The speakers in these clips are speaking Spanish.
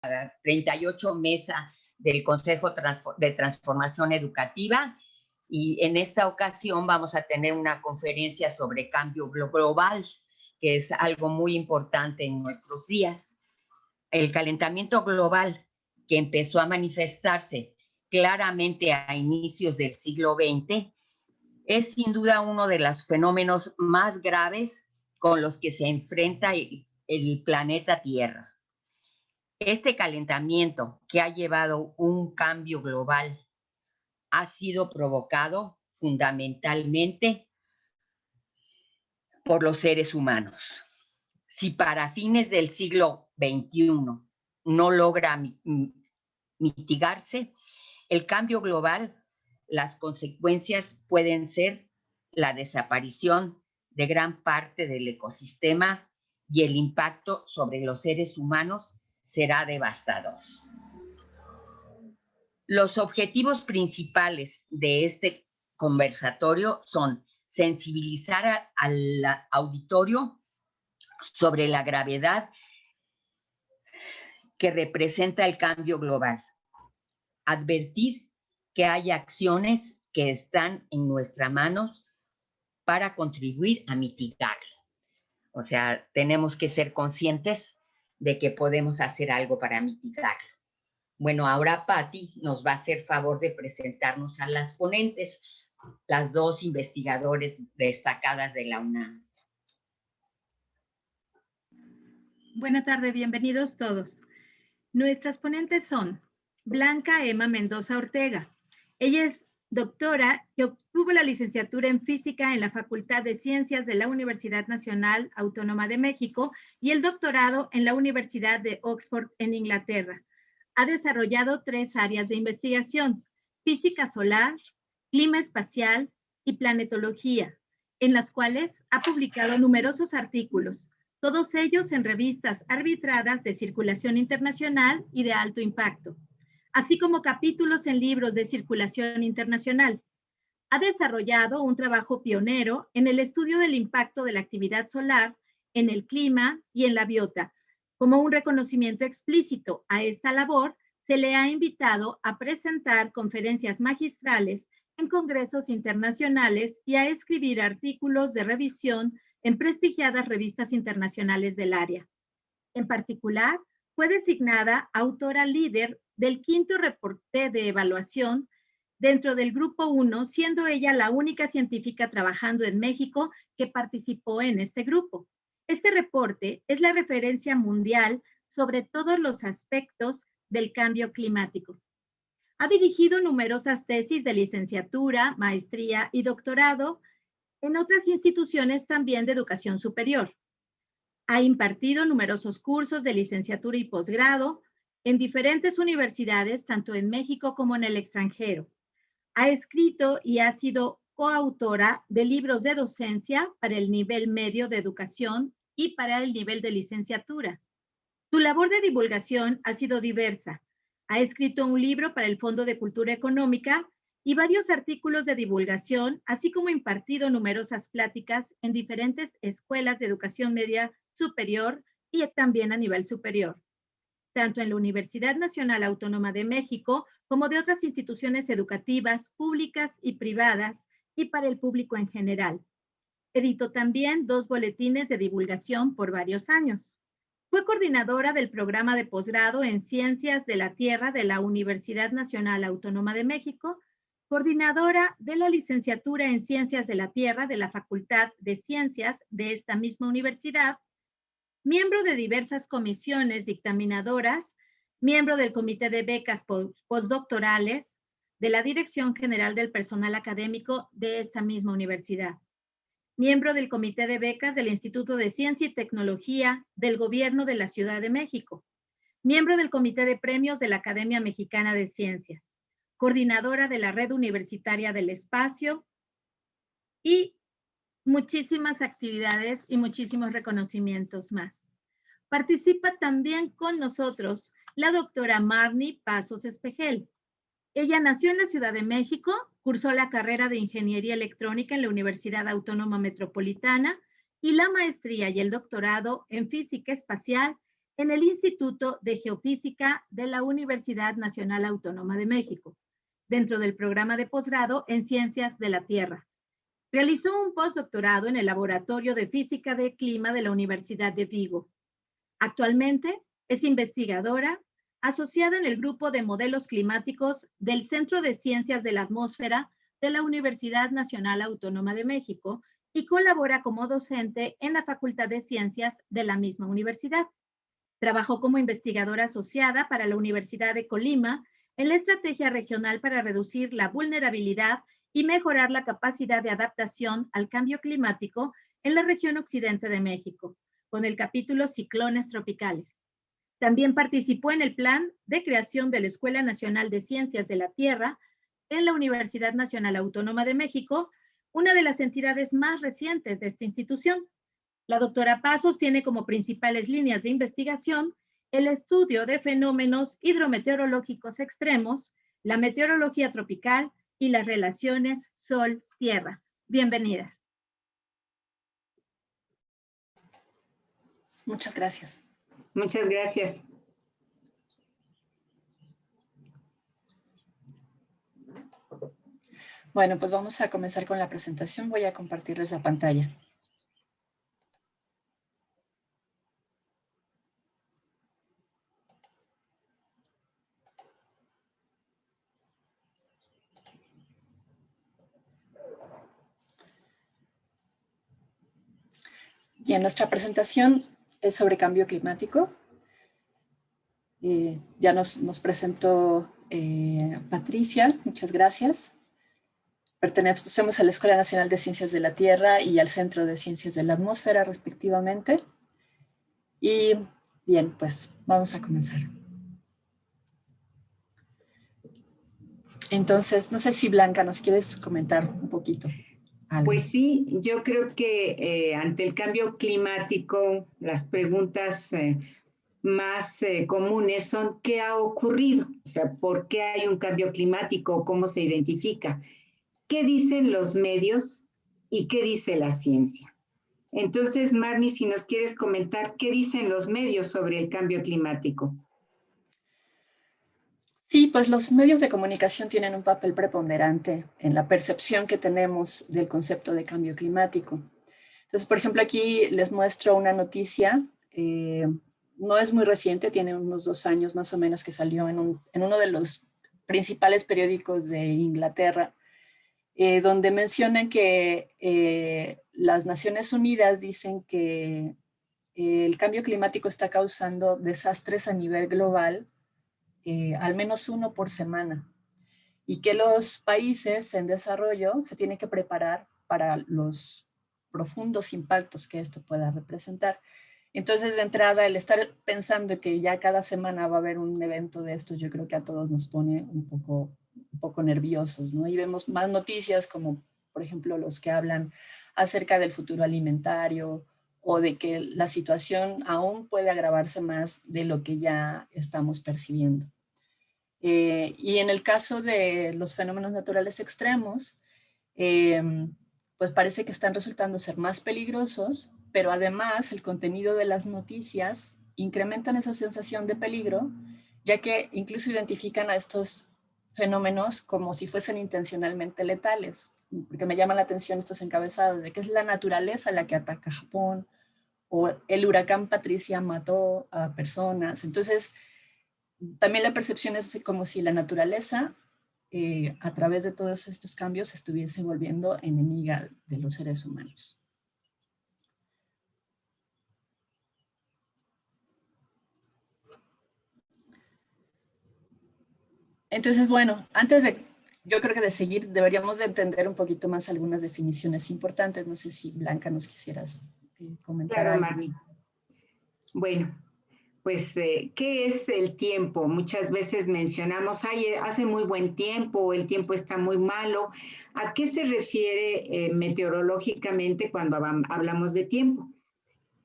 38 mesa del Consejo de Transformación Educativa, y en esta ocasión vamos a tener una conferencia sobre cambio global, que es algo muy importante en nuestros días. El calentamiento global, que empezó a manifestarse claramente a inicios del siglo XX, es sin duda uno de los fenómenos más graves con los que se enfrenta el planeta Tierra. Este calentamiento, que ha llevado un cambio global, ha sido provocado fundamentalmente por los seres humanos. Si para fines del siglo XXI no logra mitigarse el cambio global, las consecuencias pueden ser la desaparición de gran parte del ecosistema y el impacto sobre los seres humanos será devastador. Los objetivos principales de este conversatorio son sensibilizar al auditorio sobre la gravedad que representa el cambio global, advertir que hay acciones que están en nuestras manos para contribuir a mitigarlo. O sea, tenemos que ser conscientes de que podemos hacer algo para mitigarlo. Bueno, ahora Patti nos va a hacer favor de presentarnos a las ponentes, las dos investigadores destacadas de la UNAM. Buenas tardes, bienvenidos todos. Nuestras ponentes son Blanca Emma Mendoza Ortega. Ella es doctora que obtuvo la licenciatura en Física en la Facultad de Ciencias de la Universidad Nacional Autónoma de México y el doctorado en la Universidad de Oxford en Inglaterra. Ha desarrollado 3 áreas de investigación: física solar, clima espacial y planetología, en las cuales ha publicado numerosos artículos, todos ellos en revistas arbitradas de circulación internacional y de alto impacto, así como capítulos en libros de circulación internacional. Ha desarrollado un trabajo pionero en el estudio del impacto de la actividad solar en el clima y en la biota. Como un reconocimiento explícito a esta labor, se le ha invitado a presentar conferencias magistrales en congresos internacionales y a escribir artículos de revisión en prestigiadas revistas internacionales del área. En particular, fue designada autora líder del 5º reporte de evaluación dentro del Grupo 1, siendo ella la única científica trabajando en México que participó en este grupo. Este reporte es la referencia mundial sobre todos los aspectos del cambio climático. Ha dirigido numerosas tesis de licenciatura, maestría y doctorado en otras instituciones también de educación superior. Ha impartido numerosos cursos de licenciatura y posgrado en diferentes universidades, tanto en México como en el extranjero. Ha escrito y ha sido coautora de libros de docencia para el nivel medio de educación y para el nivel de licenciatura. Su labor de divulgación ha sido diversa. Ha escrito un libro para el Fondo de Cultura Económica y varios artículos de divulgación, así como impartido numerosas pláticas en diferentes escuelas de educación media superior y también a nivel superior, tanto en la Universidad Nacional Autónoma de México como de otras instituciones educativas públicas y privadas y para el público en general. Editó también 2 boletines de divulgación por varios años. Fue coordinadora del programa de posgrado en Ciencias de la Tierra de la Universidad Nacional Autónoma de México, coordinadora de la licenciatura en Ciencias de la Tierra de la Facultad de Ciencias de esta misma universidad, miembro de diversas comisiones dictaminadoras, miembro del Comité de Becas Postdoctorales de la Dirección General del Personal Académico de esta misma universidad, miembro del Comité de Becas del Instituto de Ciencia y Tecnología del Gobierno de la Ciudad de México, miembro del Comité de Premios de la Academia Mexicana de Ciencias, coordinadora de la Red Universitaria del Espacio y muchísimas actividades y muchísimos reconocimientos más. Participa también con nosotros la doctora Marni Pasos Espejel. Ella nació en la Ciudad de México, cursó la carrera de Ingeniería Electrónica en la Universidad Autónoma Metropolitana y la maestría y el doctorado en Física Espacial en el Instituto de Geofísica de la Universidad Nacional Autónoma de México, dentro del programa de posgrado en Ciencias de la Tierra. Realizó un postdoctorado en el Laboratorio de Física del Clima de la Universidad de Vigo. Actualmente es investigadora asociada en el Grupo de Modelos Climáticos del Centro de Ciencias de la Atmósfera de la Universidad Nacional Autónoma de México y colabora como docente en la Facultad de Ciencias de la misma universidad. Trabajó como investigadora asociada para la Universidad de Colima en la Estrategia Regional para reducir la vulnerabilidad y mejorar la capacidad de adaptación al cambio climático en la región occidente de México, con el capítulo Ciclones Tropicales. También participó en el plan de creación de la Escuela Nacional de Ciencias de la Tierra en la Universidad Nacional Autónoma de México, una de las entidades más recientes de esta institución. La doctora Pasos tiene como principales líneas de investigación el estudio de fenómenos hidrometeorológicos extremos, la meteorología tropical y las relaciones Sol-Tierra. Bienvenidas. Muchas gracias. Muchas gracias. Bueno, pues vamos a comenzar con la presentación. Voy a compartirles la pantalla. Bien, nuestra presentación es sobre cambio climático. Ya nos presentó Patricia, muchas gracias. Pertenecemos a la Escuela Nacional de Ciencias de la Tierra y al Centro de Ciencias de la Atmósfera, respectivamente. Y bien, pues vamos a comenzar. Entonces, no sé si Blanca nos quieres comentar un poquito algo. Pues sí, yo creo que ante el cambio climático, las preguntas más comunes son ¿qué ha ocurrido? O sea, ¿por qué hay un cambio climático? ¿Cómo se identifica? ¿Qué dicen los medios y qué dice la ciencia? Entonces, Marnie, si nos quieres comentar, ¿qué dicen los medios sobre el cambio climático? Sí, pues los medios de comunicación tienen un papel preponderante en la percepción que tenemos del concepto de cambio climático. Entonces, por ejemplo, aquí les muestro una noticia, no es muy reciente, tiene unos 2 años más o menos, que salió en uno de los principales periódicos de Inglaterra, donde mencionan que las Naciones Unidas dicen que el cambio climático está causando desastres a nivel global, al menos 1 por semana, y que los países en desarrollo se tienen que preparar para los profundos impactos que esto pueda representar. Entonces, de entrada, el estar pensando que ya cada semana va a haber un evento de estos, yo creo que a todos nos pone un poco nerviosos, ¿no? Y vemos más noticias como, por ejemplo, los que hablan acerca del futuro alimentario o de que la situación aún puede agravarse más de lo que ya estamos percibiendo. Y en el caso de los fenómenos naturales extremos, pues parece que están resultando ser más peligrosos, pero además el contenido de las noticias incrementan esa sensación de peligro, ya que incluso identifican a estos fenómenos como si fuesen intencionalmente letales, porque me llaman la atención estos encabezados de que es la naturaleza la que ataca a Japón, o el huracán Patricia mató a personas. Entonces, también la percepción es como si la naturaleza, a través de todos estos cambios, se estuviese volviendo enemiga de los seres humanos. Entonces, bueno, yo creo que de seguir, deberíamos de entender un poquito más algunas definiciones importantes. No sé si, Blanca, nos quisieras comentar Claro, algo. Marnie. Bueno, pues, ¿qué es el tiempo? Muchas veces mencionamos, hace muy buen tiempo, el tiempo está muy malo. ¿A qué se refiere meteorológicamente cuando hablamos de tiempo?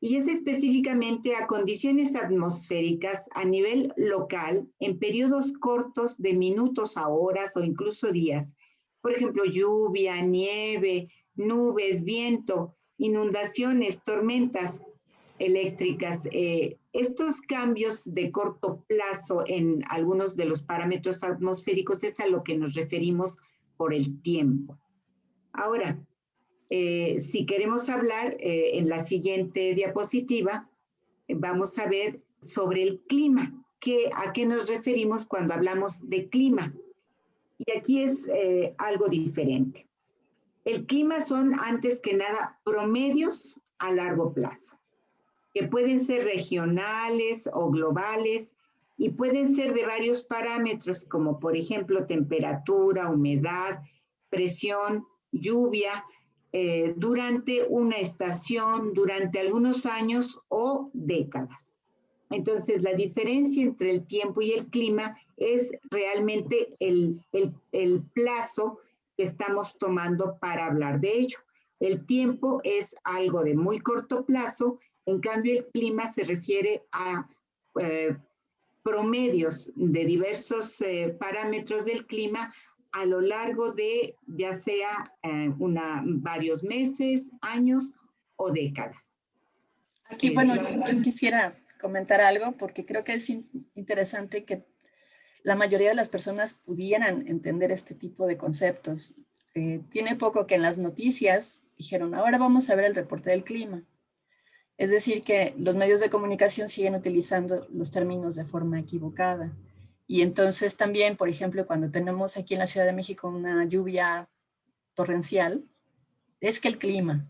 Y es específicamente a condiciones atmosféricas a nivel local en periodos cortos de minutos a horas o incluso días. Por ejemplo, lluvia, nieve, nubes, viento, inundaciones, tormentas. eléctricas. Estos cambios de corto plazo en algunos de los parámetros atmosféricos es a lo que nos referimos por el tiempo. Ahora, si queremos hablar en la siguiente diapositiva, vamos a ver sobre el clima. ¿A qué nos referimos cuando hablamos de clima? Y aquí es algo diferente. El clima son, antes que nada, promedios a largo plazo, que pueden ser regionales o globales y pueden ser de varios parámetros, como por ejemplo temperatura, humedad, presión, lluvia, durante una estación, durante algunos años o décadas. Entonces, la diferencia entre el tiempo y el clima es realmente el plazo que estamos tomando para hablar de ello. El tiempo es algo de muy corto plazo, en cambio el clima se refiere a promedios de diversos parámetros del clima a lo largo de ya sea varios meses, años o décadas. Aquí, bueno, yo quisiera comentar algo porque creo que es interesante que la mayoría de las personas pudieran entender este tipo de conceptos. Tiene poco que en las noticias dijeron, ahora vamos a ver el reporte del clima. Es decir, que los medios de comunicación siguen utilizando los términos de forma equivocada. Y entonces también, por ejemplo, cuando tenemos aquí en la Ciudad de México una lluvia torrencial, es que el clima.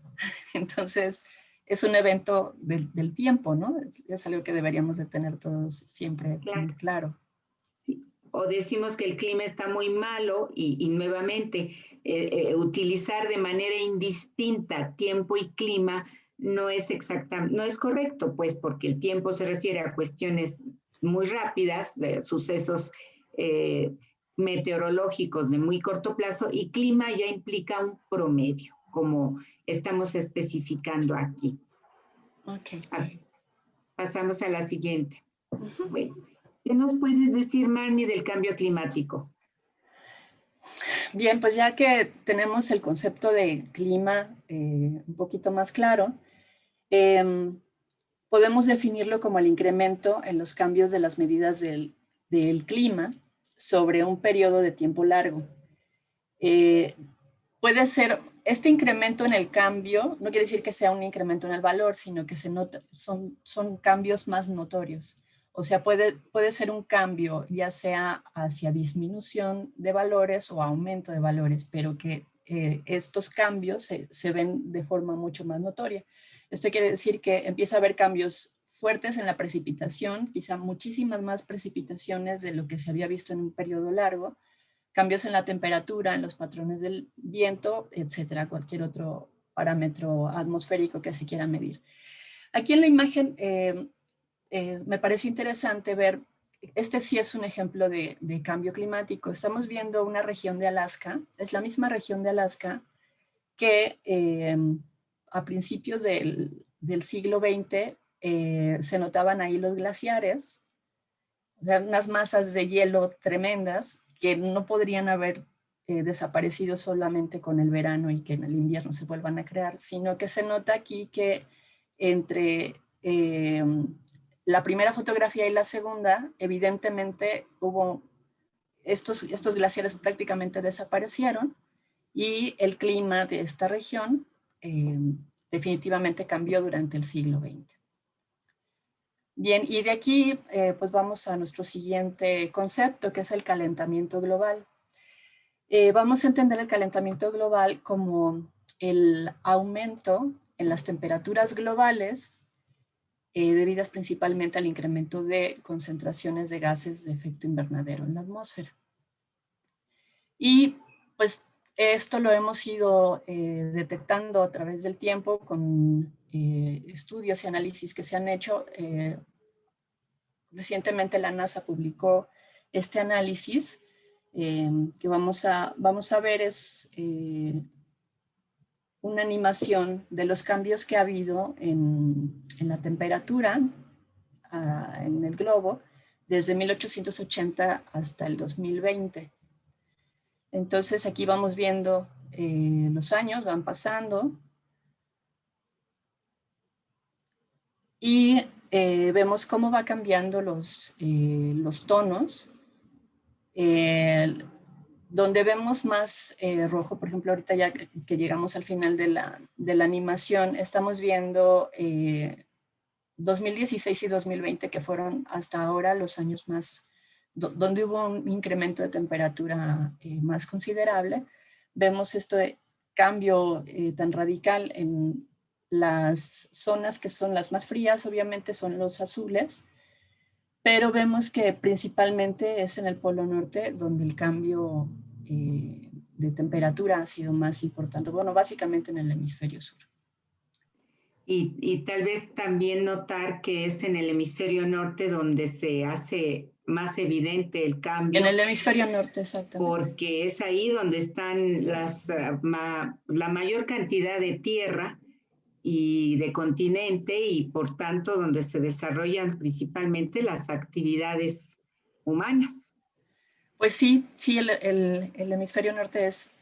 Entonces, es un evento del tiempo, ¿no? Es algo que deberíamos de tener todos siempre muy claro. Sí. O decimos que el clima está muy malo y nuevamente utilizar de manera indistinta tiempo y clima no es no es correcto, pues porque el tiempo se refiere a cuestiones muy rápidas, de sucesos meteorológicos de muy corto plazo, y clima ya implica un promedio, como estamos especificando aquí. Okay. Pasamos a la siguiente. Bueno, ¿qué nos puedes decir, Marnie, del cambio climático? Bien, pues ya que tenemos el concepto de clima un poquito más claro, podemos definirlo como el incremento en los cambios de las medidas del clima sobre un periodo de tiempo largo. Puede ser, este incremento en el cambio, no quiere decir que sea un incremento en el valor, sino que se nota, son cambios más notorios. O sea, puede ser un cambio ya sea hacia disminución de valores o aumento de valores, pero que estos cambios se ven de forma mucho más notoria. Esto quiere decir que empieza a haber cambios fuertes en la precipitación, quizá muchísimas más precipitaciones de lo que se había visto en un periodo largo, cambios en la temperatura, en los patrones del viento, etcétera, cualquier otro parámetro atmosférico que se quiera medir. Aquí en la imagen me pareció interesante ver, este sí es un ejemplo de cambio climático. Estamos viendo una región de Alaska, es la misma región de Alaska que a principios del siglo XX se notaban ahí los glaciares, o sea, unas masas de hielo tremendas que no podrían haber desaparecido solamente con el verano y que en el invierno se vuelvan a crear, sino que se nota aquí que entre la primera fotografía y la segunda, evidentemente hubo estos glaciares prácticamente desaparecieron y el clima de esta región definitivamente cambió durante el siglo XX. Bien, y de aquí pues vamos a nuestro siguiente concepto, que es el calentamiento global. Vamos a entender el calentamiento global como el aumento en las temperaturas globales debidas principalmente al incremento de concentraciones de gases de efecto invernadero en la atmósfera. Y pues esto lo hemos ido detectando a través del tiempo con estudios y análisis que se han hecho. Recientemente la NASA publicó este análisis que vamos a ver es una animación de los cambios que ha habido en la temperatura en el globo desde 1880 hasta el 2020. Entonces aquí vamos viendo los años, van pasando. y vemos cómo va cambiando los tonos. Donde vemos más rojo, por ejemplo, ahorita ya que llegamos al final de la animación, estamos viendo 2016 y 2020, que fueron hasta ahora los años más, donde hubo un incremento de temperatura más considerable. Vemos este cambio tan radical en las zonas que son las más frías, obviamente son los azules, pero vemos que principalmente es en el Polo Norte donde el cambio de temperatura ha sido más importante. Bueno, básicamente en el hemisferio sur. Y tal vez también notar que es en el hemisferio norte donde se hace más evidente el cambio. En el hemisferio norte, exactamente. Porque es ahí donde están la mayor cantidad de tierra y de continente, y por tanto donde se desarrollan principalmente las actividades humanas. Pues sí, el hemisferio norte es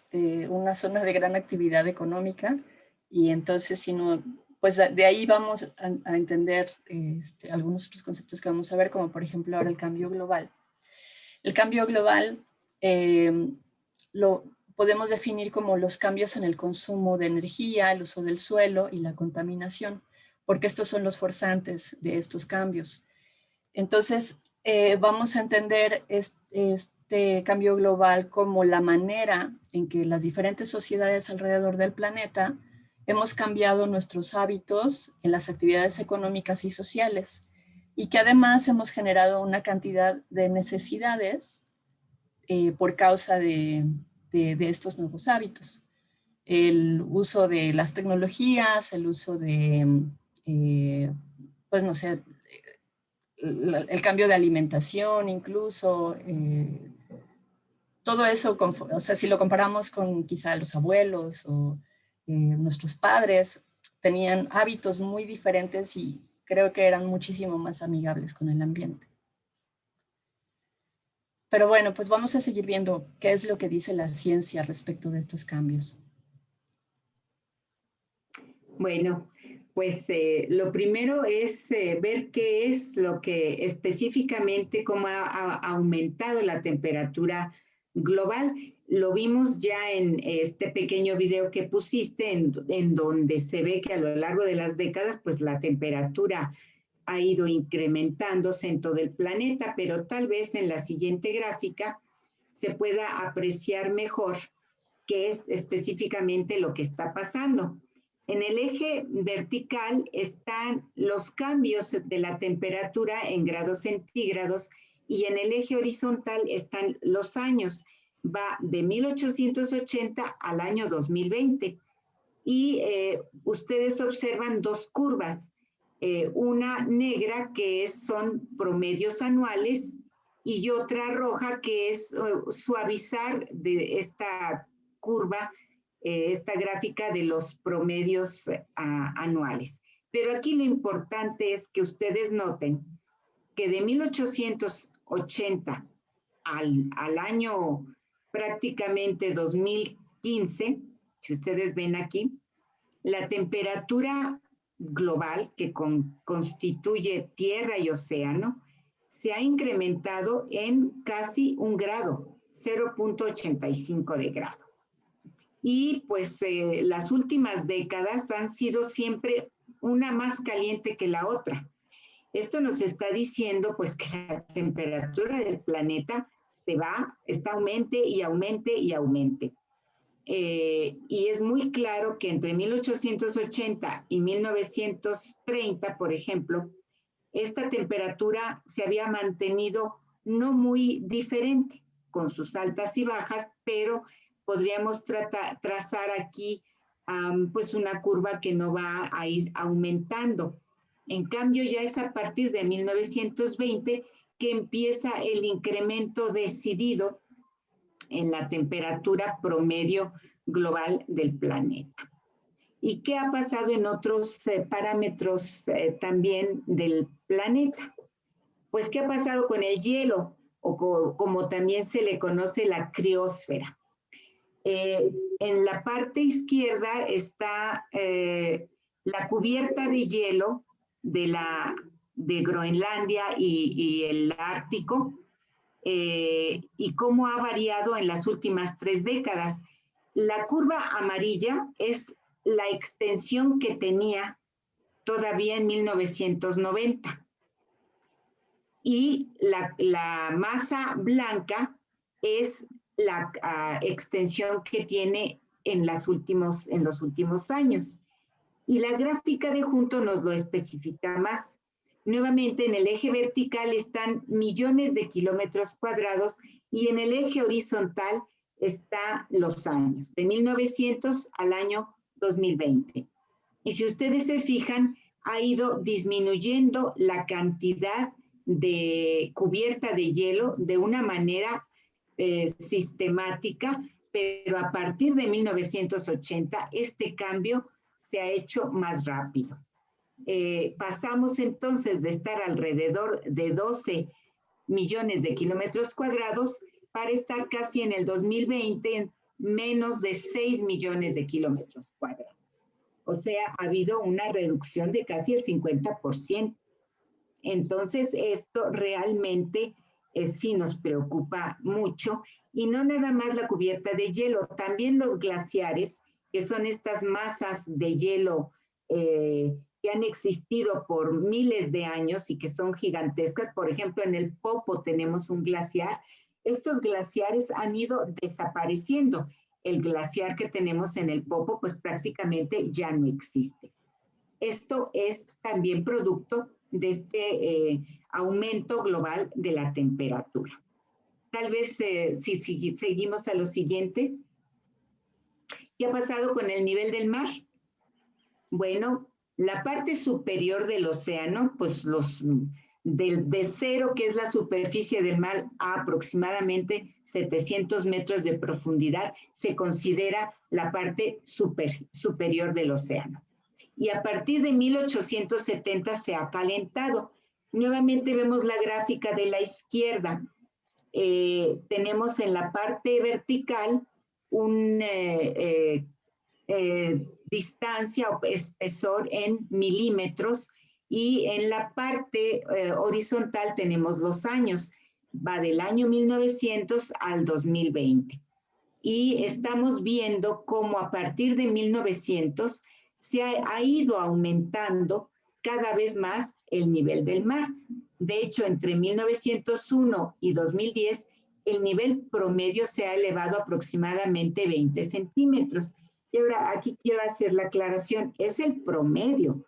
una zona de gran actividad económica, y entonces si no, pues de ahí vamos a entender algunos otros conceptos que vamos a ver, como por ejemplo ahora el cambio global. El cambio global lo podemos definir como los cambios en el consumo de energía, el uso del suelo y la contaminación, porque estos son los forzantes de estos cambios. Entonces, vamos a entender este cambio global como la manera en que las diferentes sociedades alrededor del planeta hemos cambiado nuestros hábitos en las actividades económicas y sociales, y que además hemos generado una cantidad de necesidades por causa de estos nuevos hábitos. El uso de las tecnologías, el uso de, pues no sé, el cambio de alimentación incluso, todo eso, o sea, si lo comparamos con quizá los abuelos o nuestros padres, tenían hábitos muy diferentes y creo que eran muchísimo más amigables con el ambiente. Pero bueno, pues vamos a seguir viendo qué es lo que dice la ciencia respecto de estos cambios. Bueno, pues lo primero es ver qué es lo que específicamente, cómo ha aumentado la temperatura global. Lo vimos ya en este pequeño video que pusiste, en donde se ve que a lo largo de las décadas, pues la temperatura ha ido incrementándose en todo el planeta, pero tal vez en la siguiente gráfica se pueda apreciar mejor qué es específicamente lo que está pasando. En el eje vertical están los cambios de la temperatura en grados centígrados, y en el eje horizontal están los años. Va de 1880 al año 2020. Y ustedes observan dos curvas, una negra que son promedios anuales, y otra roja que es suavizar de esta curva, esta gráfica de los promedios anuales. Pero aquí lo importante es que ustedes noten que de 1880 al año prácticamente 2015, si ustedes ven aquí, la temperatura global que constituye tierra y océano se ha incrementado en casi 1 grado, 0.85 de grado. Y pues las últimas décadas han sido siempre una más caliente que la otra. Esto nos está diciendo pues que la temperatura del planeta está aumente y aumente y aumente. Y es muy claro que entre 1880 y 1930, por ejemplo, esta temperatura se había mantenido no muy diferente, con sus altas y bajas, pero podríamos trazar aquí pues una curva que no va a ir aumentando. En cambio, ya es a partir de 1920 que empieza el incremento decidido en la temperatura promedio global del planeta. ¿Y qué ha pasado en otros parámetros también del planeta? Pues, ¿qué ha pasado con el hielo? O como también se le conoce, la criosfera. En la parte izquierda está la cubierta de hielo de Groenlandia y el Ártico, y cómo ha variado en las últimas 3 décadas. La curva amarilla es la extensión que tenía todavía en 1990. Y la masa blanca es la extensión que tiene en los últimos años. Y la gráfica de junto nos lo especifica más. Nuevamente, en el eje vertical están millones de kilómetros cuadrados y en el eje horizontal están los años, de 1900 al año 2020. Y si ustedes se fijan, ha ido disminuyendo la cantidad de cubierta de hielo de una manera sistemática, pero a partir de 1980 este cambio se ha hecho más rápido. Pasamos entonces de estar alrededor de 12 millones de kilómetros cuadrados para estar casi en el 2020 en menos de 6 millones de kilómetros cuadrados. O sea, ha habido una reducción de casi el 50%. Entonces, esto realmente sí nos preocupa mucho. Y no nada más la cubierta de hielo, también los glaciares, que son estas masas de hielo que han existido por miles de años y que son gigantescas. Por ejemplo, en el Popo tenemos un glaciar. Estos glaciares han ido desapareciendo. El glaciar que tenemos en el Popo, pues prácticamente ya no existe. Esto es también producto de este aumento global de la temperatura. Tal vez si seguimos a lo siguiente. ¿Qué ha pasado con el nivel del mar? Bueno, la parte superior del océano, pues de cero, que es la superficie del mar, a aproximadamente 700 metros de profundidad, se considera la parte superior del océano. Y a partir de 1870 se ha calentado. Nuevamente vemos la gráfica de la izquierda. Tenemos en la parte vertical una distancia o espesor en milímetros, y en la parte horizontal tenemos los años. Va del año 1900 al 2020. Y estamos viendo cómo a partir de 1900 se ha ido aumentando cada vez más el nivel del mar. De hecho, entre 1901 y 2010, el nivel promedio se ha elevado aproximadamente 20 centímetros. Y ahora aquí quiero hacer la aclaración, es el promedio.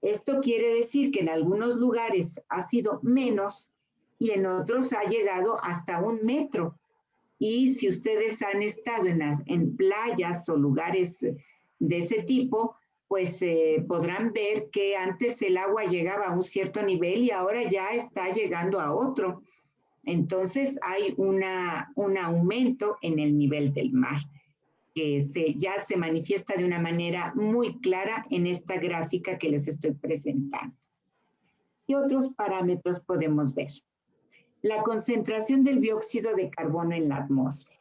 Esto quiere decir que en algunos lugares ha sido menos y en otros ha llegado hasta 1 metro. Y si ustedes han estado en playas o lugares de ese tipo, pues podrán ver que antes el agua llegaba a un cierto nivel y ahora ya está llegando a otro. Entonces hay un aumento en el nivel del mar, que ya se manifiesta de una manera muy clara en esta gráfica que les estoy presentando. ¿Qué otros parámetros podemos ver? La concentración del dióxido de carbono en la atmósfera,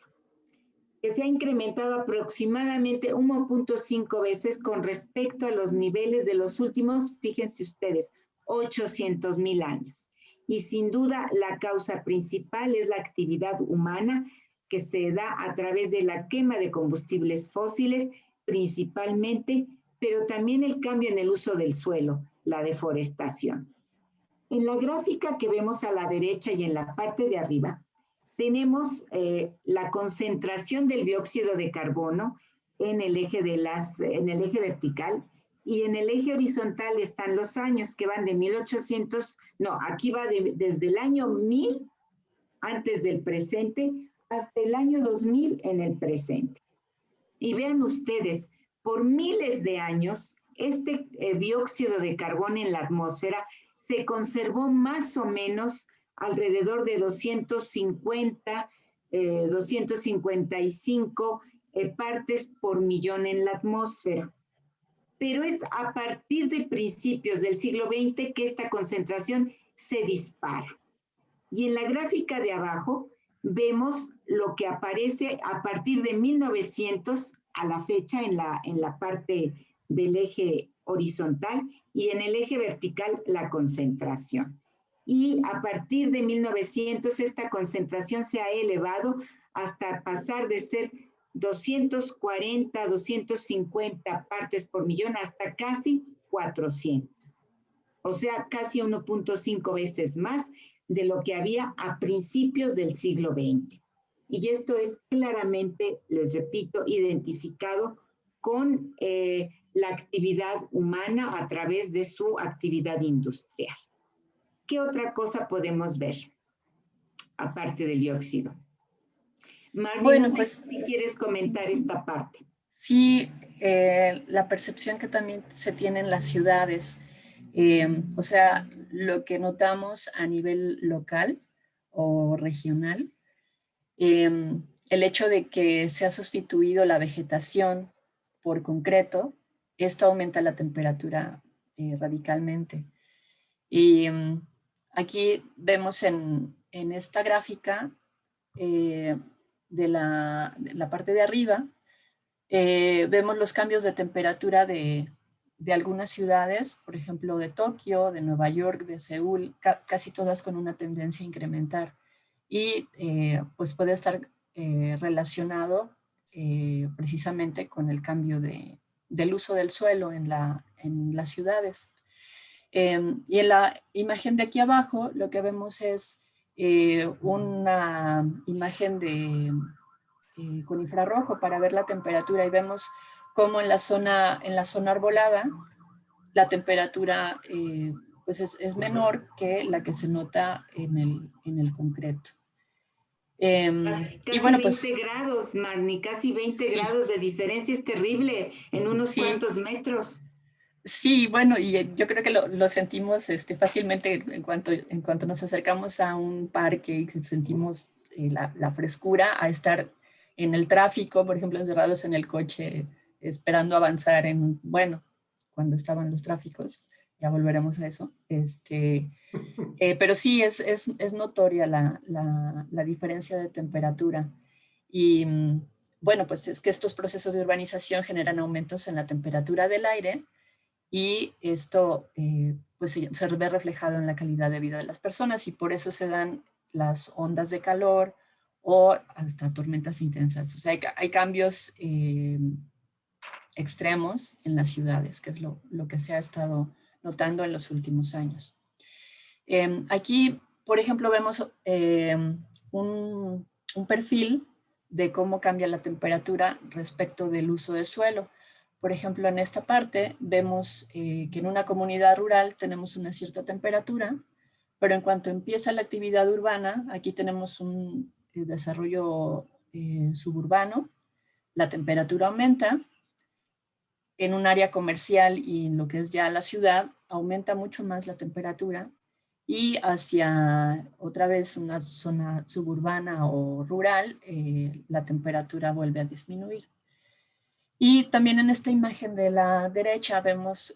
que se ha incrementado aproximadamente 1.5 veces con respecto a los niveles de los últimos, fíjense ustedes, 800,000 años. Y sin duda la causa principal es la actividad humana que se da a través de la quema de combustibles fósiles principalmente, pero también el cambio en el uso del suelo, la deforestación. En la gráfica que vemos a la derecha y en la parte de arriba, tenemos la concentración del dióxido de carbono en el eje vertical, y en el eje horizontal están los años que van de 1800, no, aquí va desde el año 1000 antes del presente hasta el año 2000 en el presente. Y vean ustedes, por miles de años, este dióxido de carbono en la atmósfera se conservó más o menos alrededor de 255 partes por millón en la atmósfera. Pero es a partir de principios del siglo XX que esta concentración se dispara. Y en la gráfica de abajo vemos lo que aparece a partir de 1900 a la fecha en la parte del eje horizontal y en el eje vertical la concentración. Y a partir de 1900 esta concentración se ha elevado hasta pasar de ser 240, 250 partes por millón hasta casi 400. O sea, casi 1.5 veces más de lo que había a principios del siglo XX. Y esto es claramente, les repito, identificado con la actividad humana a través de su actividad industrial. ¿Qué otra cosa podemos ver aparte del dióxido? Marnie, Bueno, no sé pues si quieres comentar esta parte. sí, la percepción que también se tiene en las ciudades, o sea, lo que notamos a nivel local o regional, el hecho de que se ha sustituido la vegetación por concreto, esto aumenta la temperatura radicalmente. Y aquí vemos en esta gráfica de la parte de arriba, vemos los cambios de temperatura de algunas ciudades, por ejemplo, de Tokio, de Nueva York, de Seúl, casi todas con una tendencia a incrementar. Y pues puede estar relacionado precisamente con el cambio del uso del suelo en las ciudades. Y en la imagen de aquí abajo lo que vemos es una imagen con infrarrojo para ver la temperatura y vemos cómo en la zona arbolada la temperatura pues es menor que la que se nota en el concreto. Casi Y bueno, 20 pues grados, Marnie, casi 20 sí, grados de diferencia, es terrible en unos sí, cuantos metros. sí, bueno, y yo creo que lo sentimos fácilmente en cuanto nos acercamos a un parque y sentimos la frescura a estar en el tráfico, por ejemplo, encerrados en el coche, esperando avanzar bueno, cuando estaban los tráficos, ya volveremos a eso. Pero sí, es notoria la diferencia de temperatura. Y bueno, pues es que estos procesos de urbanización generan aumentos en la temperatura del aire, y esto pues se ve reflejado en la calidad de vida de las personas y por eso se dan las ondas de calor o hasta tormentas intensas. O sea, hay cambios extremos en las ciudades, que es lo que se ha estado notando en los últimos años. Aquí, por ejemplo, vemos un perfil de cómo cambia la temperatura respecto del uso del suelo. Por ejemplo, en esta parte vemos que en una comunidad rural tenemos una cierta temperatura, pero en cuanto empieza la actividad urbana, aquí tenemos un desarrollo suburbano, la temperatura aumenta. En un área comercial y en lo que es ya la ciudad, aumenta mucho más la temperatura, y hacia otra vez una zona suburbana o rural, la temperatura vuelve a disminuir. Y también en esta imagen de la derecha vemos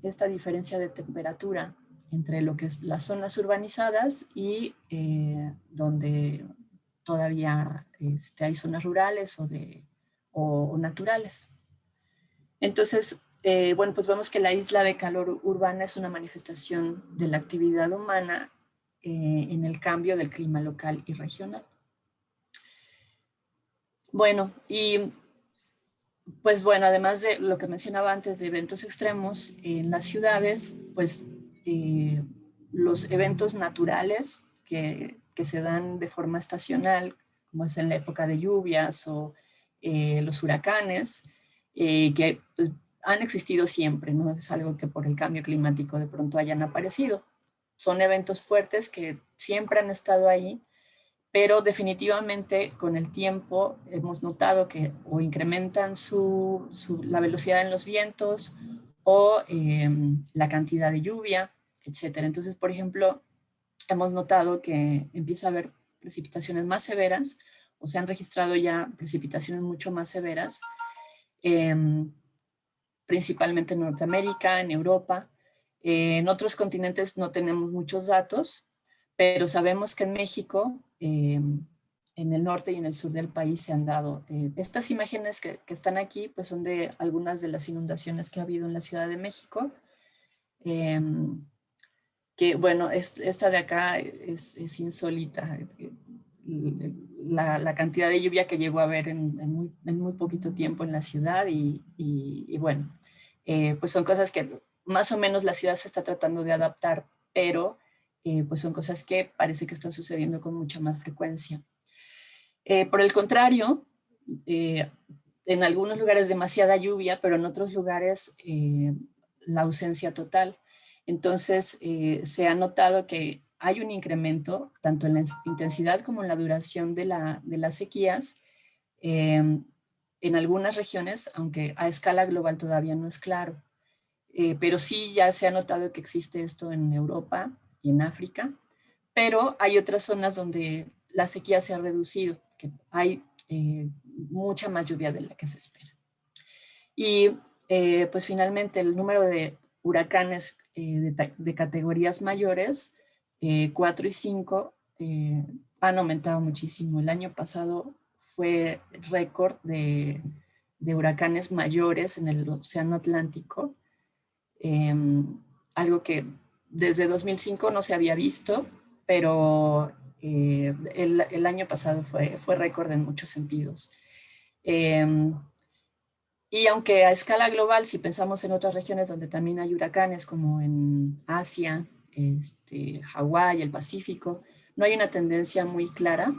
esta diferencia de temperatura entre lo que es las zonas urbanizadas y donde todavía hay zonas rurales o naturales. Entonces, bueno, pues vemos que la isla de calor urbana es una manifestación de la actividad humana en el cambio del clima local y regional. Bueno, y pues bueno, además de lo que mencionaba antes de eventos extremos, en las ciudades, pues los eventos naturales que se dan de forma estacional, como es en la época de lluvias o los huracanes, que pues, han existido siempre, no es algo que por el cambio climático de pronto hayan aparecido. Son eventos fuertes que siempre han estado ahí, pero definitivamente con el tiempo hemos notado que o incrementan la velocidad en los vientos o la cantidad de lluvia, etc. Entonces, por ejemplo, hemos notado que empieza a haber precipitaciones más severas, o se han registrado ya precipitaciones mucho más severas, principalmente en Norteamérica, en Europa. En otros continentes no tenemos muchos datos, pero sabemos que en México en el norte y en el sur del país se han dado. Estas imágenes que están aquí pues son de algunas de las inundaciones que ha habido en la Ciudad de México. Que bueno, esta de acá es insólita. La cantidad de lluvia que llegó a haber en muy poquito tiempo en la ciudad y bueno, pues son cosas que más o menos la ciudad se está tratando de adaptar, pero pues son cosas que parece que están sucediendo con mucha más frecuencia. Por el contrario, en algunos lugares demasiada lluvia, pero en otros lugares la ausencia total. Entonces, se ha notado que hay un incremento tanto en la intensidad como en la duración de las sequías en algunas regiones, aunque a escala global todavía no es claro. Pero sí ya se ha notado que existe esto en Europa y en África, pero hay otras zonas donde la sequía se ha reducido, que hay mucha más lluvia de la que se espera. Y pues finalmente el número de huracanes de categorías mayores, 4 y 5, han aumentado muchísimo. El año pasado fue récord de huracanes mayores en el Océano Atlántico, algo que desde 2005 no se había visto, pero el año pasado fue récord en muchos sentidos. Y aunque a escala global, si pensamos en otras regiones donde también hay huracanes, como en Asia, Hawái, el Pacífico, no hay una tendencia muy clara,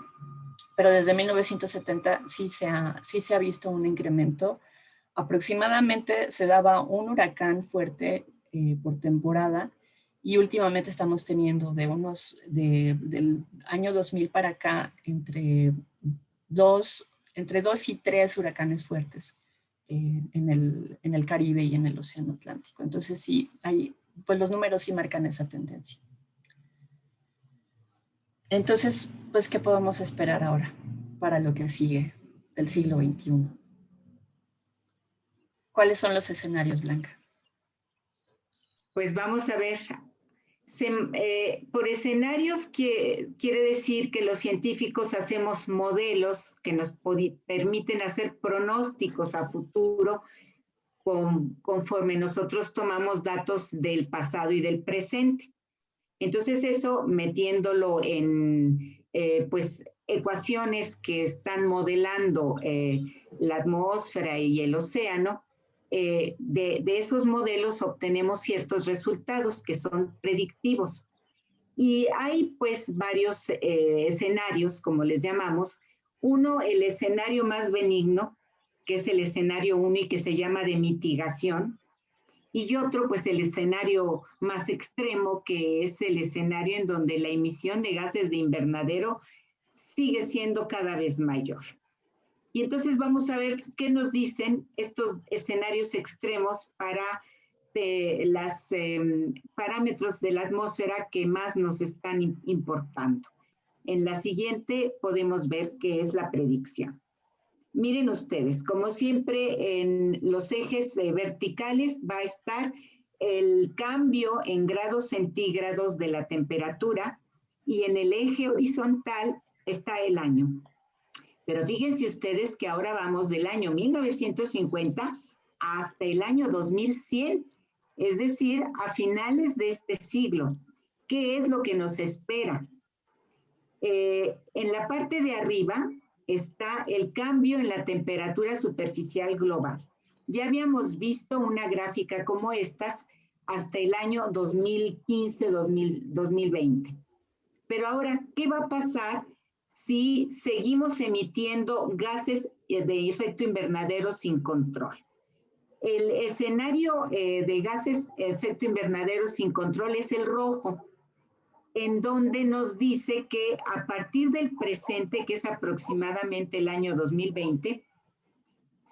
pero desde 1970 sí se ha visto un incremento. Aproximadamente se daba un huracán fuerte por temporada y últimamente estamos teniendo del año 2000 para acá entre 2 y 3 huracanes fuertes en el Caribe y en el Océano Atlántico. Entonces sí, pues los números sí marcan esa tendencia. Entonces, pues, ¿qué podemos esperar ahora para lo que sigue del siglo XXI? ¿Cuáles son los escenarios, Blanca? Pues vamos a ver. Por escenarios quiere decir que los científicos hacemos modelos que nos permiten hacer pronósticos a futuro conforme nosotros tomamos datos del pasado y del presente. Entonces eso metiéndolo en pues ecuaciones que están modelando la atmósfera y el océano, de esos modelos obtenemos ciertos resultados que son predictivos. Y hay pues varios escenarios, como les llamamos. Uno, el escenario más benigno, que es el escenario 1 y que se llama de mitigación. Y otro, pues el escenario más extremo, que es el escenario en donde la emisión de gases de invernadero sigue siendo cada vez mayor. Y entonces vamos a ver qué nos dicen estos escenarios extremos para los parámetros de la atmósfera que más nos están importando. En la siguiente podemos ver qué es la predicción. Miren ustedes, como siempre en los ejes verticales va a estar el cambio en grados centígrados de la temperatura y en el eje horizontal está el año. Pero fíjense ustedes que ahora vamos del año 1950 hasta el año 2100, es decir, a finales de este siglo. ¿Qué es lo que nos espera? En la parte de arriba está el cambio en la temperatura superficial global. Ya habíamos visto una gráfica como estas hasta el año 2015-2020. Pero ahora, ¿qué va a pasar si seguimos emitiendo gases de efecto invernadero sin control? El escenario de gases de efecto invernadero sin control es el rojo, en donde nos dice que a partir del presente, que es aproximadamente el año 2020,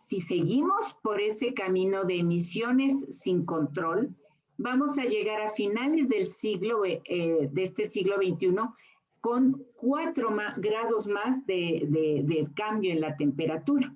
si seguimos por ese camino de emisiones sin control, vamos a llegar a finales del siglo, de este siglo XXI, con 4 grados más de cambio en la temperatura.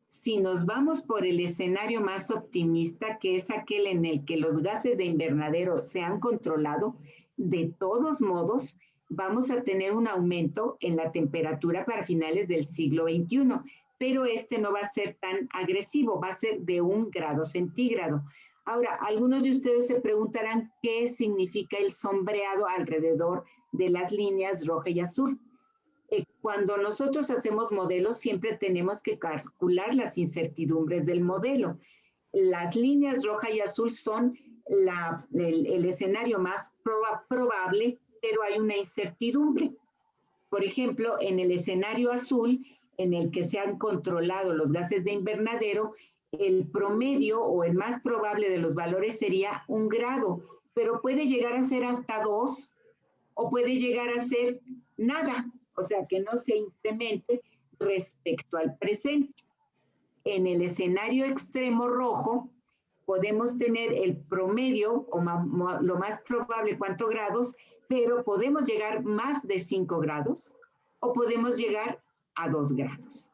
Si nos vamos por el escenario más optimista, que es aquel en el que los gases de invernadero se han controlado, de todos modos, vamos a tener un aumento en la temperatura para finales del siglo XXI, pero este no va a ser tan agresivo, va a ser de 1 grado centígrado. Ahora, algunos de ustedes se preguntarán qué significa el sombreado alrededor de las líneas roja y azul. Cuando nosotros hacemos modelos, siempre tenemos que calcular las incertidumbres del modelo. Las líneas roja y azul son el escenario más probable, pero hay una incertidumbre. Por ejemplo, en el escenario azul, en el que se han controlado los gases de invernadero, el promedio o el más probable de los valores sería 1 grado, pero puede llegar a ser hasta 2 o puede llegar a ser nada, o sea, que no se incremente respecto al presente. En el escenario extremo rojo, podemos tener el promedio o lo más probable, ¿cuántos grados? Pero podemos llegar más de 5 grados o podemos llegar a 2 grados.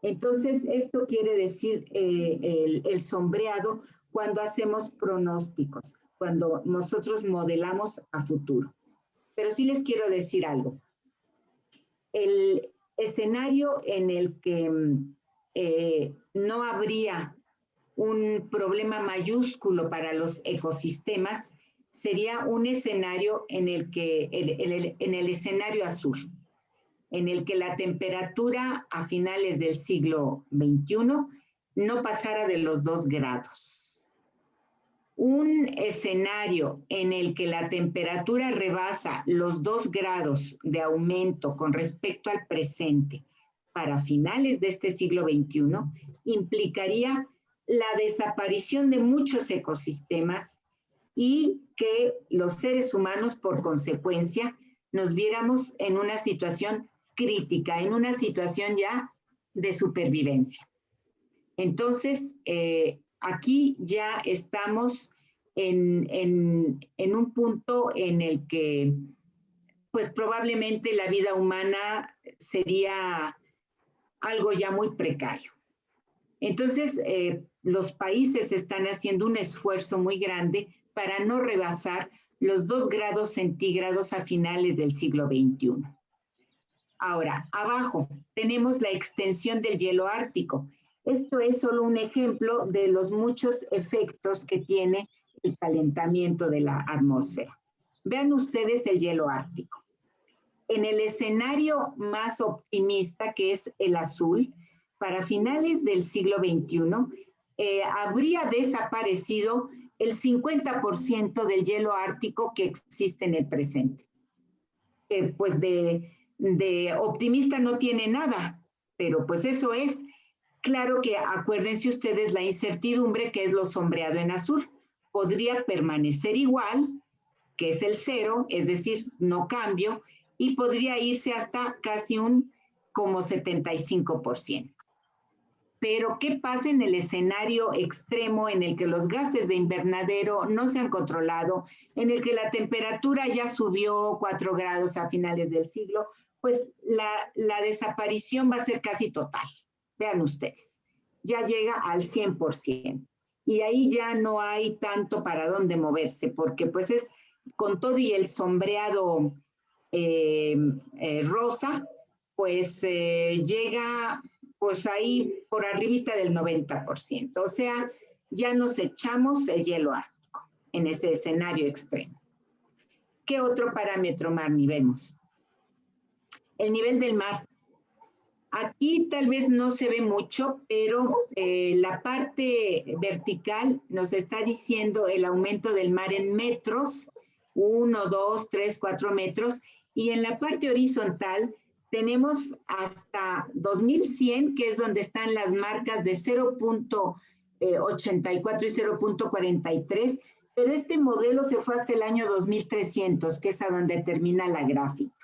Entonces, esto quiere decir el sombreado cuando hacemos pronósticos, cuando nosotros modelamos a futuro. Pero sí les quiero decir algo. El escenario en el que no habría un problema mayúsculo para los ecosistemas sería un escenario en el que, en el escenario azul, en el que la temperatura a finales del siglo XXI no pasara de los 2 grados. Un escenario en el que la temperatura rebasa los 2 grados de aumento con respecto al presente para finales de este siglo XXI implicaría la desaparición de muchos ecosistemas y que los seres humanos, por consecuencia, nos viéramos en una situación crítica, en una situación ya de supervivencia. Entonces, aquí ya estamos en un punto en el que, pues probablemente la vida humana sería algo ya muy precario. Entonces, los países están haciendo un esfuerzo muy grande para no rebasar los 2 grados centígrados a finales del siglo XXI. Ahora, abajo tenemos la extensión del hielo ártico. Esto es solo un ejemplo de los muchos efectos que tiene el calentamiento de la atmósfera. Vean ustedes el hielo ártico. En el escenario más optimista, que es el azul, para finales del siglo XXI, habría desaparecido el 50% del hielo ártico que existe en el presente. Pues de optimista no tiene nada, pero pues eso es. Claro que acuérdense ustedes la incertidumbre que es lo sombreado en azul. Podría permanecer igual, que es el 0, es decir, no cambio, y podría irse hasta casi un como 75%. Pero, ¿qué pasa en el escenario extremo en el que los gases de invernadero no se han controlado, en el que la temperatura ya subió 4 grados a finales del siglo? Pues la desaparición va a ser casi total. Vean ustedes, ya llega al 100%. Y ahí ya no hay tanto para dónde moverse, porque pues es con todo y el sombreado rosa, pues llega pues ahí por arribita del 90%. O sea, ya nos echamos el hielo ártico en ese escenario extremo. ¿Qué otro parámetro, Marni, vemos? El nivel del mar. Aquí tal vez no se ve mucho, pero la parte vertical nos está diciendo el aumento del mar en metros, 1, 2, 3, 4 metros, y en la parte horizontal tenemos hasta 2100, que es donde están las marcas de 0.84 y 0.43, pero este modelo se fue hasta el año 2300, que es a donde termina la gráfica.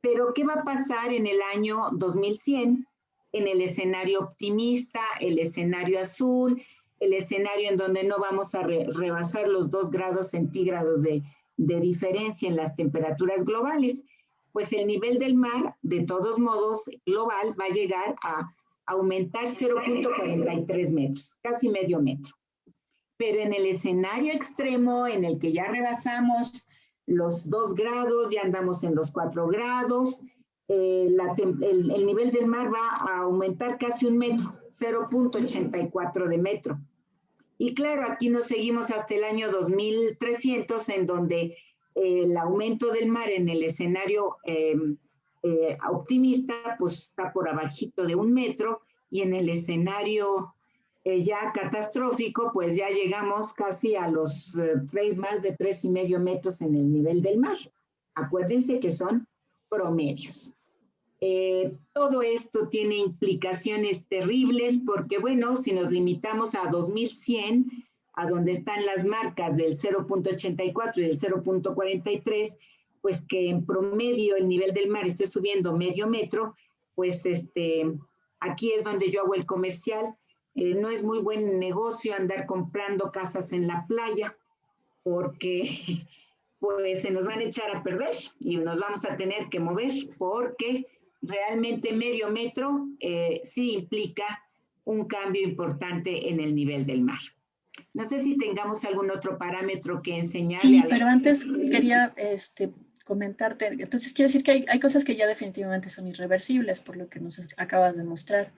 Pero, ¿qué va a pasar en el año 2100? En el escenario optimista, el escenario azul, el escenario en donde no vamos a rebasar los 2 grados centígrados de diferencia en las temperaturas globales. Pues el nivel del mar, de todos modos, global, va a llegar a aumentar 0.43 metros, casi medio metro. Pero en el escenario extremo, en el que ya rebasamos los 2 grados, ya andamos en los 4 grados. El nivel del mar va a aumentar casi 1 metro, 0.84 de metro. Y claro, aquí nos seguimos hasta el año 2300, en donde el aumento del mar en el escenario optimista, pues está por abajito de 1 metro, y en el escenario ya catastrófico, pues ya llegamos casi a los más de 3,5 metros en el nivel del mar. Acuérdense que son promedios. Todo esto tiene implicaciones terribles porque, bueno, si nos limitamos a 2100, a donde están las marcas del 0.84 y del 0.43, pues que en promedio el nivel del mar esté subiendo medio metro, pues aquí es donde yo hago el comercial. No es muy buen negocio andar comprando casas en la playa porque pues se nos van a echar a perder y nos vamos a tener que mover porque realmente medio metro sí implica un cambio importante en el nivel del mar. No sé si tengamos algún otro parámetro que enseñarle. Sí, pero antes quería comentarte, entonces quiere decir que hay cosas que ya definitivamente son irreversibles, por lo que nos acabas de mostrar.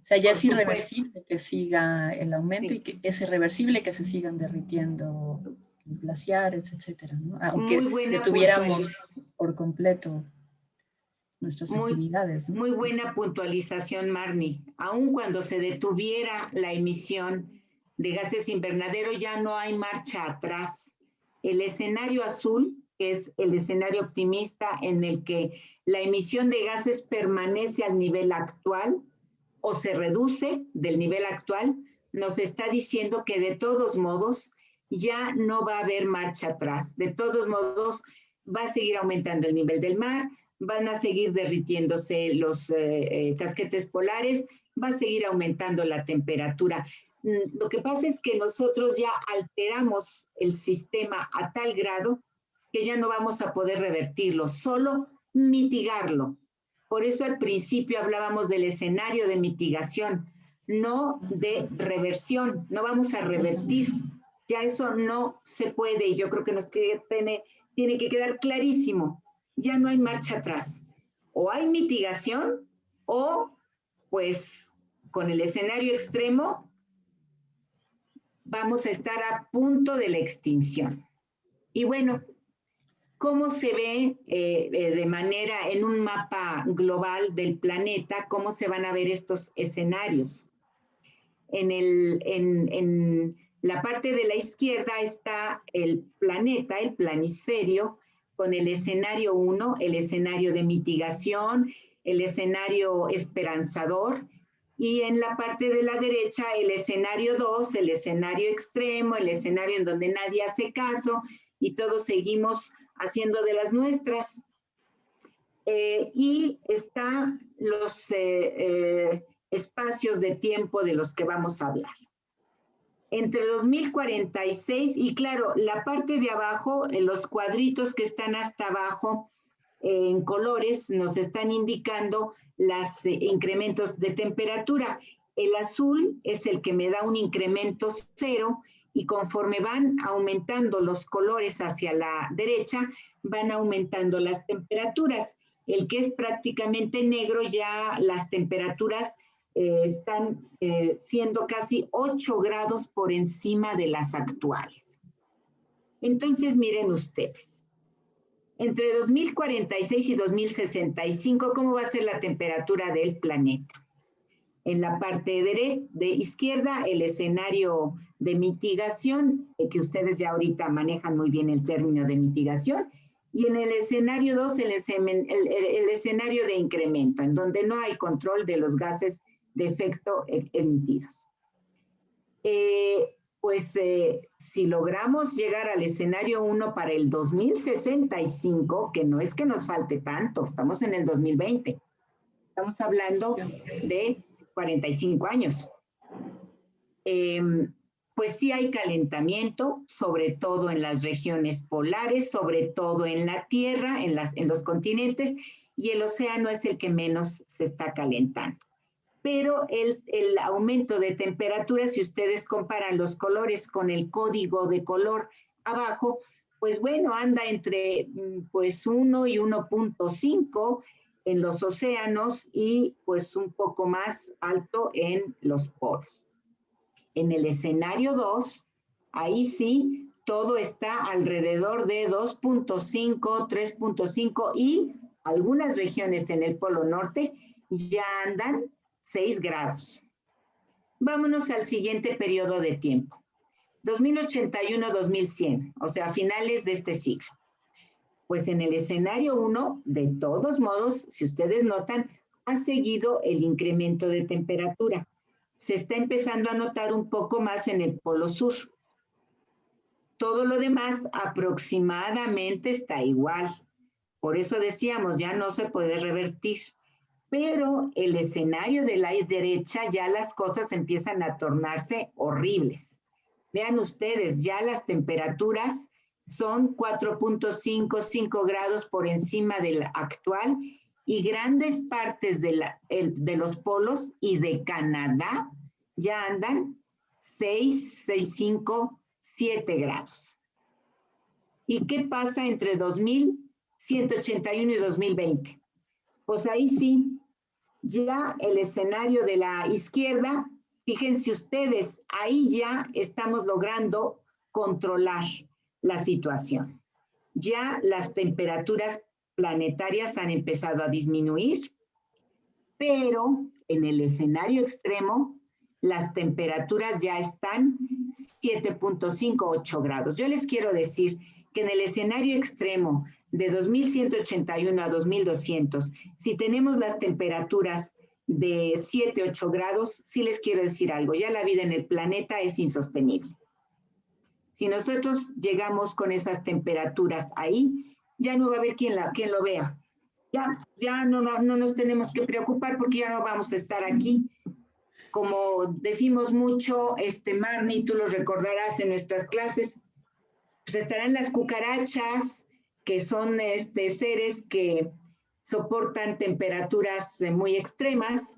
O sea, ya es irreversible que siga el aumento, sí, y que es irreversible que se sigan derritiendo los glaciares, etcétera, ¿no? Aunque detuviéramos por completo nuestras actividades, ¿no? Muy buena puntualización, Marnie. Aun cuando se detuviera la emisión de gases invernadero, ya no hay marcha atrás. El escenario azul, que es el escenario optimista en el que la emisión de gases permanece al nivel actual o se reduce del nivel actual, nos está diciendo que de todos modos ya no va a haber marcha atrás. De todos modos va a seguir aumentando el nivel del mar, van a seguir derritiéndose los casquetes polares, va a seguir aumentando la temperatura. Lo que pasa es que nosotros ya alteramos el sistema a tal grado que ya no vamos a poder revertirlo, solo mitigarlo. Por eso al principio hablábamos del escenario de mitigación, no de reversión, no vamos a revertir. Ya eso no se puede y yo creo que tiene que quedar clarísimo. Ya no hay marcha atrás. O hay mitigación o pues con el escenario extremo vamos a estar a punto de la extinción. Y bueno, ¿cómo se ve de manera en un mapa global del planeta, cómo se van a ver estos escenarios? En la parte de la izquierda está el planeta, el planisferio, con el escenario 1, el escenario de mitigación, el escenario esperanzador, y en la parte de la derecha el escenario 2, el escenario extremo, el escenario en donde nadie hace caso y todos seguimos haciendo de las nuestras. Y están los espacios de tiempo de los que vamos a hablar. Entre 2046, y claro, la parte de abajo, los cuadritos que están hasta abajo en colores nos están indicando los incrementos de temperatura. El azul es el que me da un incremento 0 y conforme van aumentando los colores hacia la derecha, van aumentando las temperaturas. El que es prácticamente negro, ya las temperaturas están siendo casi 8 grados por encima de las actuales. Entonces, miren ustedes, entre 2046 y 2065, ¿cómo va a ser la temperatura del planeta? En la parte de izquierda, el escenario de mitigación, que ustedes ya ahorita manejan muy bien el término de mitigación, y en el escenario 2, el escenario de incremento, en donde no hay control de los gases de efecto emitidos. Si logramos llegar al escenario 1 para el 2065, que no es que nos falte tanto, estamos en el 2020, estamos hablando de 45 años. Pues sí hay calentamiento, sobre todo en las regiones polares, sobre todo en la Tierra, en los continentes, y el océano es el que menos se está calentando. Pero el aumento de temperatura, si ustedes comparan los colores con el código de color abajo, pues bueno, anda entre pues 1 y 1.5 en los océanos y pues un poco más alto en los polos. En el escenario 2, ahí sí, todo está alrededor de 2.5, 3.5 y algunas regiones en el Polo Norte ya andan 6 grados. Vámonos al siguiente periodo de tiempo. 2081-2100, o sea, finales de este siglo. Pues en el escenario 1, de todos modos, si ustedes notan, ha seguido el incremento de temperatura. Se está empezando a notar un poco más en el Polo Sur. Todo lo demás aproximadamente está igual. Por eso decíamos, ya no se puede revertir. Pero el escenario de la derecha, ya las cosas empiezan a tornarse horribles. Vean ustedes, ya las temperaturas son 4.5, 5 grados por encima del actual y grandes partes de los polos y de Canadá ya andan 6, 5, 7 grados. ¿Y qué pasa entre 2181 y 2020? Pues ahí sí, ya el escenario de la izquierda, fíjense ustedes, ahí ya estamos logrando controlar la situación. Ya las temperaturas planetarias han empezado a disminuir, pero en el escenario extremo, las temperaturas ya están 7.5, 8 grados. Yo les quiero decir que en el escenario extremo de 2181 a 2200, si tenemos las temperaturas de 7, 8 grados, sí les quiero decir algo, ya la vida en el planeta es insostenible. Si nosotros llegamos con esas temperaturas ahí, ya no va a haber quien lo vea. Ya no nos tenemos que preocupar porque ya no vamos a estar aquí. Como decimos mucho, Marnie, tú lo recordarás en nuestras clases, pues estarán las cucarachas, que son seres que soportan temperaturas muy extremas,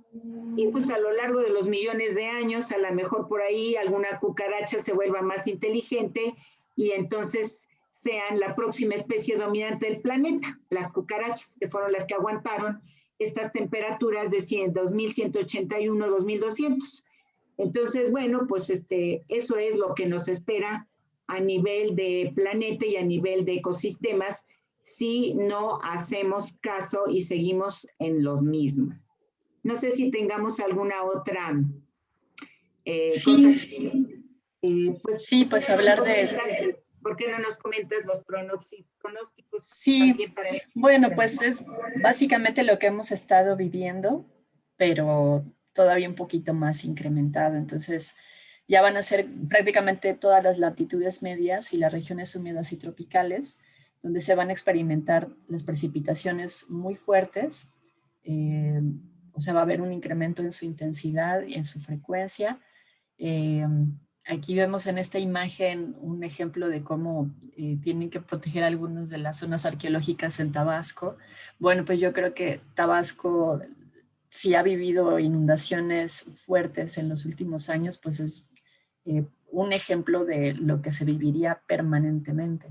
y pues a lo largo de los millones de años, a lo mejor por ahí alguna cucaracha se vuelva más inteligente y entonces sean la próxima especie dominante del planeta, las cucarachas, que fueron las que aguantaron estas temperaturas de 2181, 2200. Entonces, bueno, pues eso es lo que nos espera a nivel de planeta y a nivel de ecosistemas si no hacemos caso y seguimos en los mismos. No sé si tengamos alguna otra cosa. Pues hablar de... ¿Por qué no nos comentas los pronósticos? Sí, bueno, pues es básicamente lo que hemos estado viviendo, pero todavía un poquito más incrementado. Entonces, ya van a ser prácticamente todas las latitudes medias y las regiones húmedas y tropicales, donde se van a experimentar las precipitaciones muy fuertes. O sea, va a haber un incremento en su intensidad y en su frecuencia. Aquí vemos en esta imagen un ejemplo de cómo tienen que proteger algunas de las zonas arqueológicas en Tabasco. Bueno, pues yo creo que Tabasco, si ha vivido inundaciones fuertes en los últimos años, pues es un ejemplo de lo que se viviría permanentemente.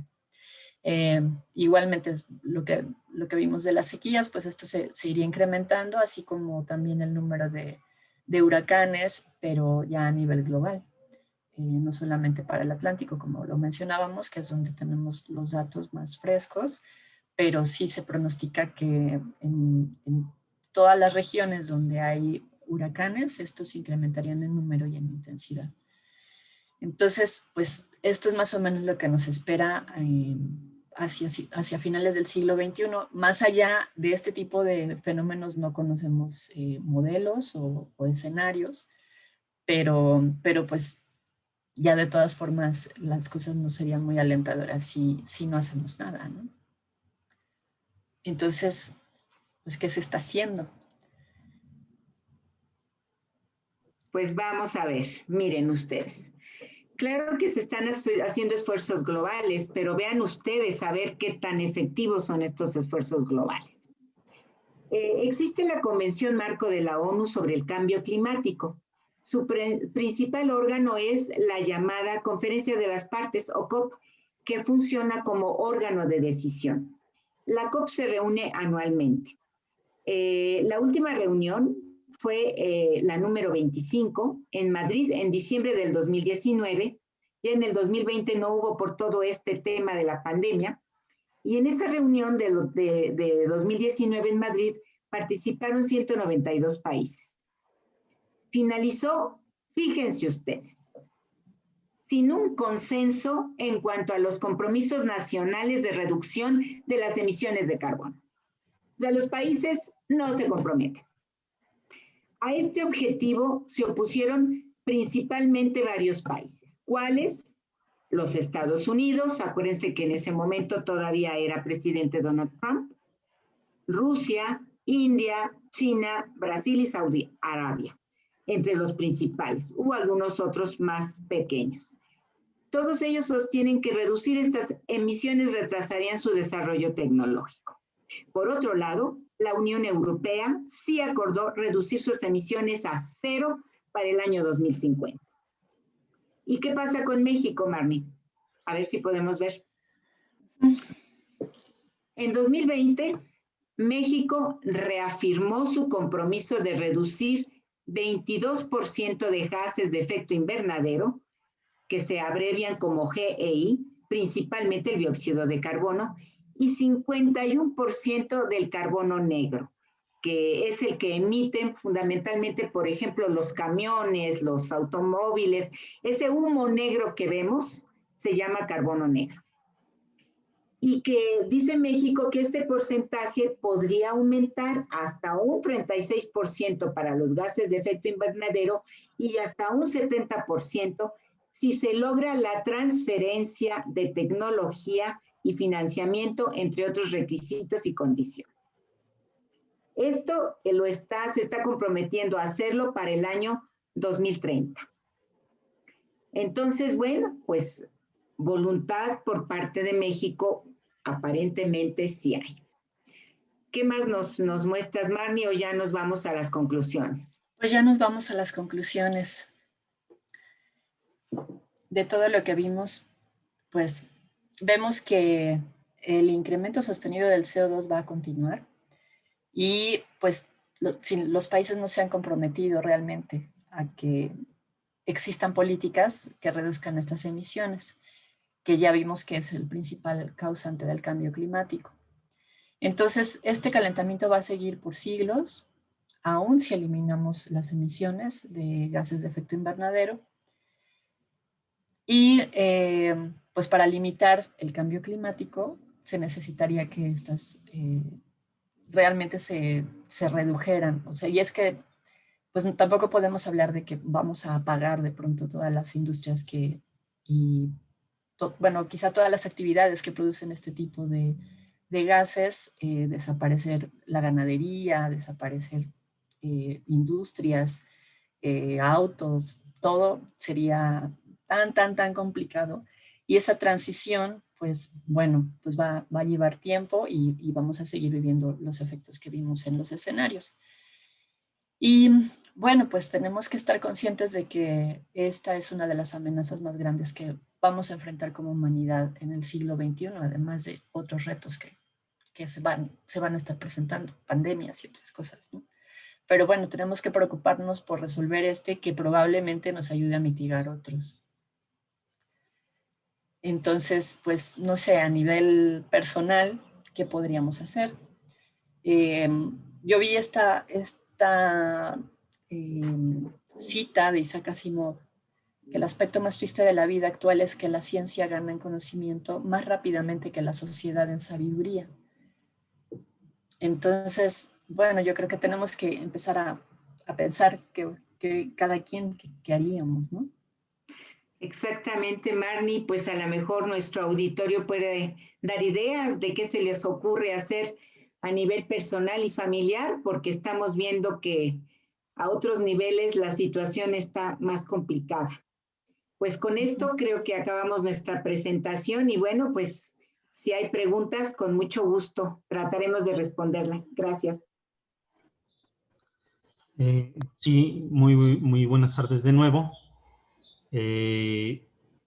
Igualmente lo que vimos de las sequías, pues esto se iría incrementando, así como también el número de huracanes, pero ya a nivel global. No solamente para el Atlántico, como lo mencionábamos, que es donde tenemos los datos más frescos, pero sí se pronostica que en todas las regiones donde hay huracanes, estos se incrementarían en número y en intensidad. Entonces, pues esto es más o menos lo que nos espera hacia finales del siglo XXI. Más allá de este tipo de fenómenos no conocemos modelos o escenarios, pero pues ya de todas formas las cosas no serían muy alentadoras si no hacemos nada, ¿no? Entonces, pues, ¿qué se está haciendo? Pues vamos a ver, miren ustedes. Claro que se están haciendo esfuerzos globales, pero vean ustedes a ver qué tan efectivos son estos esfuerzos globales. Existe la Convención Marco de la ONU sobre el Cambio Climático. Su principal órgano es la llamada Conferencia de las Partes, o COP, que funciona como órgano de decisión. La COP se reúne anualmente. La última reunión fue la número 25 en Madrid en diciembre del 2019. Ya en el 2020 no hubo por todo este tema de la pandemia. Y en esa reunión de 2019 en Madrid participaron 192 países. Finalizó, fíjense ustedes, sin un consenso en cuanto a los compromisos nacionales de reducción de las emisiones de carbono. O sea, los países no se comprometen. A este objetivo se opusieron principalmente varios países. ¿Cuáles? Los Estados Unidos, acuérdense que en ese momento todavía era presidente Donald Trump, Rusia, India, China, Brasil y Saudi Arabia, entre los principales. Hubo algunos otros más pequeños. Todos ellos sostienen que reducir estas emisiones retrasarían su desarrollo tecnológico. Por otro lado, la Unión Europea sí acordó reducir sus emisiones a 0 para el año 2050. ¿Y qué pasa con México, Marni? A ver si podemos ver. En 2020, México reafirmó su compromiso de reducir 22% de gases de efecto invernadero, que se abrevian como GEI, principalmente el dióxido de carbono, y 51% del carbono negro, que es el que emiten fundamentalmente, por ejemplo, los camiones, los automóviles. Ese humo negro que vemos se llama carbono negro. Y que dice México que este porcentaje podría aumentar hasta un 36% para los gases de efecto invernadero y hasta un 70% si se logra la transferencia de tecnología y financiamiento, entre otros requisitos y condiciones. Esto se está comprometiendo a hacerlo para el año 2030. Entonces, bueno, pues voluntad por parte de México aparentemente sí hay. ¿Qué más nos muestras, Marni, o ya nos vamos a las conclusiones? Pues ya nos vamos a las conclusiones. De todo lo que vimos, pues vemos que el incremento sostenido del CO2 va a continuar y pues los países no se han comprometido realmente a que existan políticas que reduzcan estas emisiones, que ya vimos que es el principal causante del cambio climático. Entonces, este calentamiento va a seguir por siglos, aún si eliminamos las emisiones de gases de efecto invernadero. Y pues para limitar el cambio climático se necesitaría que estas realmente se redujeran. O sea, y es que pues tampoco podemos hablar de que vamos a apagar de pronto todas las industrias bueno, quizá todas las actividades que producen este tipo de gases, desaparecer la ganadería, desaparecer industrias, autos, todo sería tan complicado. Y esa transición, pues bueno, pues va a llevar tiempo y vamos a seguir viviendo los efectos que vimos en los escenarios. Y bueno, pues tenemos que estar conscientes de que esta es una de las amenazas más grandes que vamos a enfrentar como humanidad en el siglo XXI, además de otros retos que se van a estar presentando, pandemias y otras cosas, ¿no? Pero bueno, tenemos que preocuparnos por resolver que probablemente nos ayude a mitigar otros. Entonces, pues, no sé, a nivel personal, ¿qué podríamos hacer? Yo vi esta cita de Isaac Asimov, que el aspecto más triste de la vida actual es que la ciencia gana en conocimiento más rápidamente que la sociedad en sabiduría. Entonces, bueno, yo creo que tenemos que empezar a pensar que cada quien qué haríamos, ¿no? Exactamente, Marni, pues a lo mejor nuestro auditorio puede dar ideas de qué se les ocurre hacer a nivel personal y familiar, porque estamos viendo que a otros niveles la situación está más complicada. Pues con esto creo que acabamos nuestra presentación y bueno, pues si hay preguntas, con mucho gusto trataremos de responderlas. Gracias. Sí, muy buenas tardes de nuevo.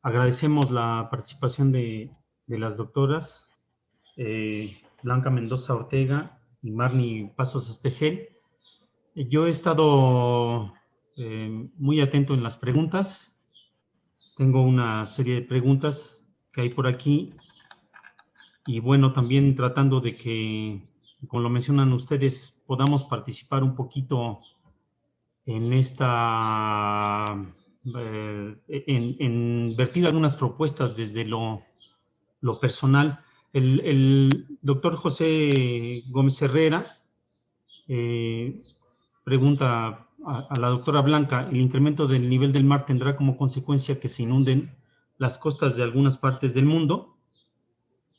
Agradecemos la participación de de las doctoras Blanca Mendoza Ortega y Marni Pasos Espejel. Yo he estado muy atento en las preguntas. Tengo una serie de preguntas que hay por aquí. Y bueno, también tratando de que, como lo mencionan ustedes, podamos participar un poquito en esta, en vertir algunas propuestas desde lo personal. El doctor José Gómez Herrera pregunta a la doctora Blanca, ¿el incremento del nivel del mar tendrá como consecuencia que se inunden las costas de algunas partes del mundo?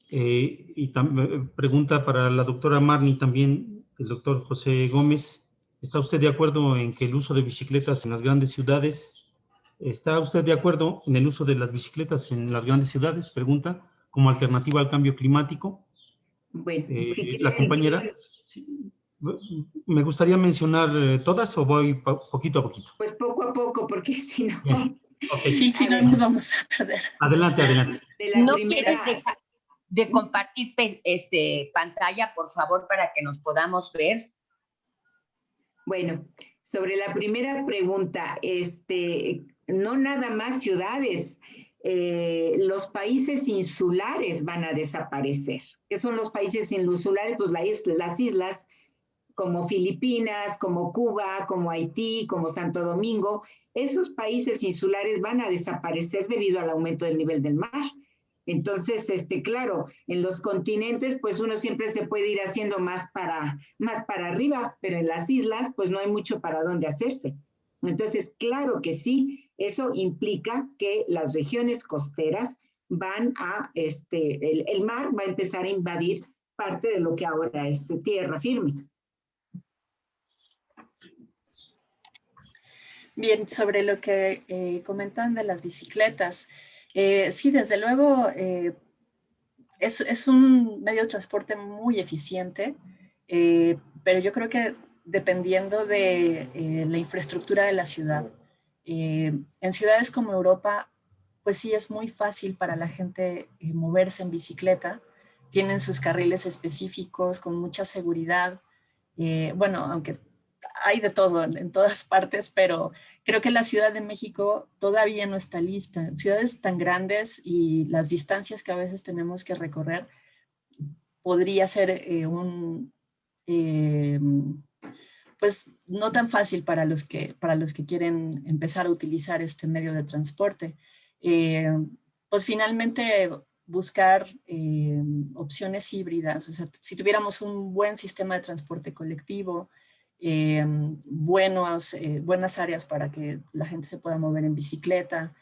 Y pregunta para la doctora Marni también, el doctor José Gómez, ¿está usted de acuerdo en que el uso de bicicletas en las grandes ciudades, ¿está usted de acuerdo en el uso de las bicicletas en las grandes ciudades? Pregunta, como alternativa al cambio climático. Bueno, si la compañera, sí, ¿me gustaría mencionar todas o voy poquito a poquito? Pues poco a poco, porque si no... Okay. Sí, si no nos vamos a perder. Adelante, adelante. De la ¿No primera... quieres dejar de compartir pantalla, por favor, para que nos podamos ver? Bueno, sobre la primera pregunta, no nada más ciudades, los países insulares van a desaparecer. ¿Qué son los países insulares? Pues las islas como Filipinas, como Cuba, como Haití, como Santo Domingo. Esos países insulares van a desaparecer debido al aumento del nivel del mar. Entonces, claro, en los continentes, pues uno siempre se puede ir haciendo más para arriba, pero en las islas, pues no hay mucho para dónde hacerse. Entonces, claro que sí, eso implica que las regiones costeras van a, el mar va a empezar a invadir parte de lo que ahora es tierra firme. Bien, sobre lo que comentan de las bicicletas, sí, desde luego es un medio de transporte muy eficiente, pero yo creo que dependiendo de la infraestructura de la ciudad, en ciudades como Europa, pues sí es muy fácil para la gente moverse en bicicleta, tienen sus carriles específicos con mucha seguridad, bueno, aunque hay de todo en todas partes, pero creo que la Ciudad de México todavía no está lista. Ciudades tan grandes y las distancias que a veces tenemos que recorrer, podría ser pues no tan fácil para los que quieren empezar a utilizar este medio de transporte. Pues finalmente discutir opciones híbridas, o sea, si tuviéramos un buen sistema de transporte colectivo, buenas áreas para que la gente se pueda mover en bicicleta.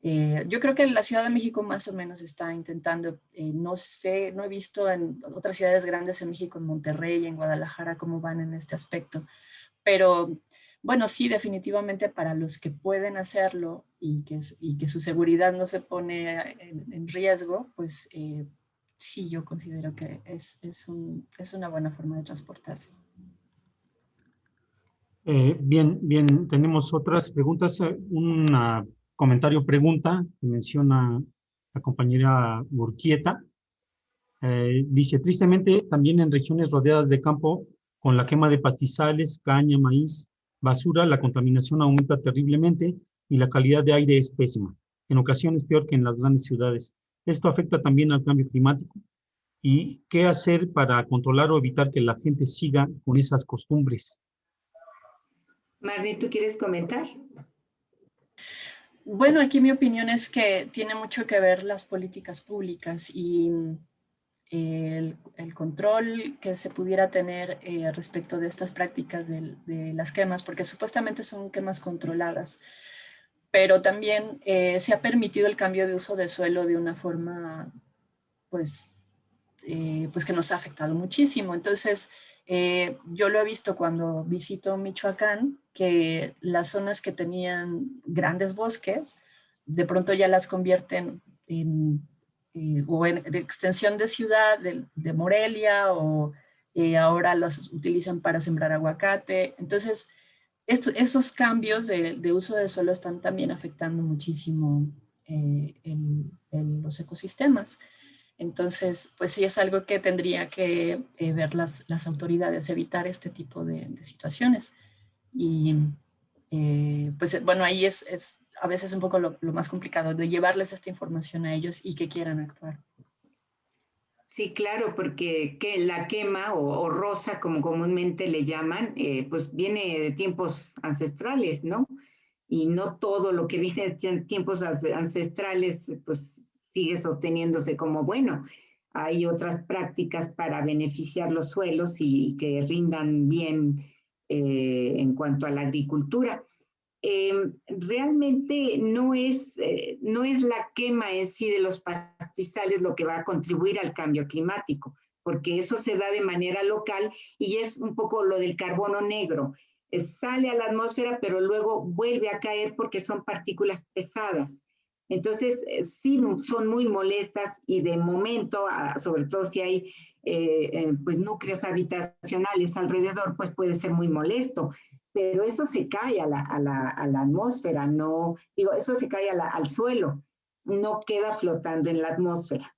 Yo creo que la Ciudad de México más o menos está intentando, no sé, no he visto en otras ciudades grandes en México, en Monterrey, en Guadalajara, cómo van en este aspecto. Pero bueno, sí, definitivamente para los que pueden hacerlo y que su seguridad no se pone en riesgo, pues sí, yo considero que es una buena forma de transportarse. Bien, tenemos otras preguntas. Una comentario pregunta que menciona la compañera Urquieta. Dice, tristemente, también en regiones rodeadas de campo, con la quema de pastizales, caña, maíz, basura, la contaminación aumenta terriblemente y la calidad de aire es pésima. En ocasiones peor que en las grandes ciudades. Esto afecta también al cambio climático. ¿Y qué hacer para controlar o evitar que la gente siga con esas costumbres? Marni, ¿tú quieres comentar? Bueno, aquí mi opinión es que tiene mucho que ver las políticas públicas y el control que se pudiera tener respecto de estas prácticas de las quemas, porque supuestamente son quemas controladas, pero también se ha permitido el cambio de uso de suelo de una forma, pues que nos ha afectado muchísimo. Entonces, yo lo he visto cuando visito Michoacán, que las zonas que tenían grandes bosques, de pronto ya las convierten o en extensión de ciudad de Morelia, o ahora las utilizan para sembrar aguacate. Entonces, esos cambios de uso de suelo están también afectando muchísimo los ecosistemas. Entonces, pues sí es algo que tendría que ver las autoridades, evitar este tipo de situaciones. Y pues bueno, ahí es a veces un poco lo más complicado, de llevarles esta información a ellos y que quieran actuar. Sí, claro, porque la quema o rosa, como comúnmente le llaman, pues viene de tiempos ancestrales, ¿no? Y no todo lo que viene de tiempos ancestrales, pues sigue sosteniéndose como bueno. Hay otras prácticas para beneficiar los suelos y que rindan bien en cuanto a la agricultura. Realmente no es la quema en sí de los pastizales lo que va a contribuir al cambio climático, porque eso se da de manera local y es un poco lo del carbono negro. Sale a la atmósfera, pero luego vuelve a caer porque son partículas pesadas. Entonces, sí son muy molestas y de momento, sobre todo si hay pues núcleos habitacionales alrededor, pues puede ser muy molesto, pero eso se cae a la atmósfera, no, digo, eso se cae al suelo, no queda flotando en la atmósfera.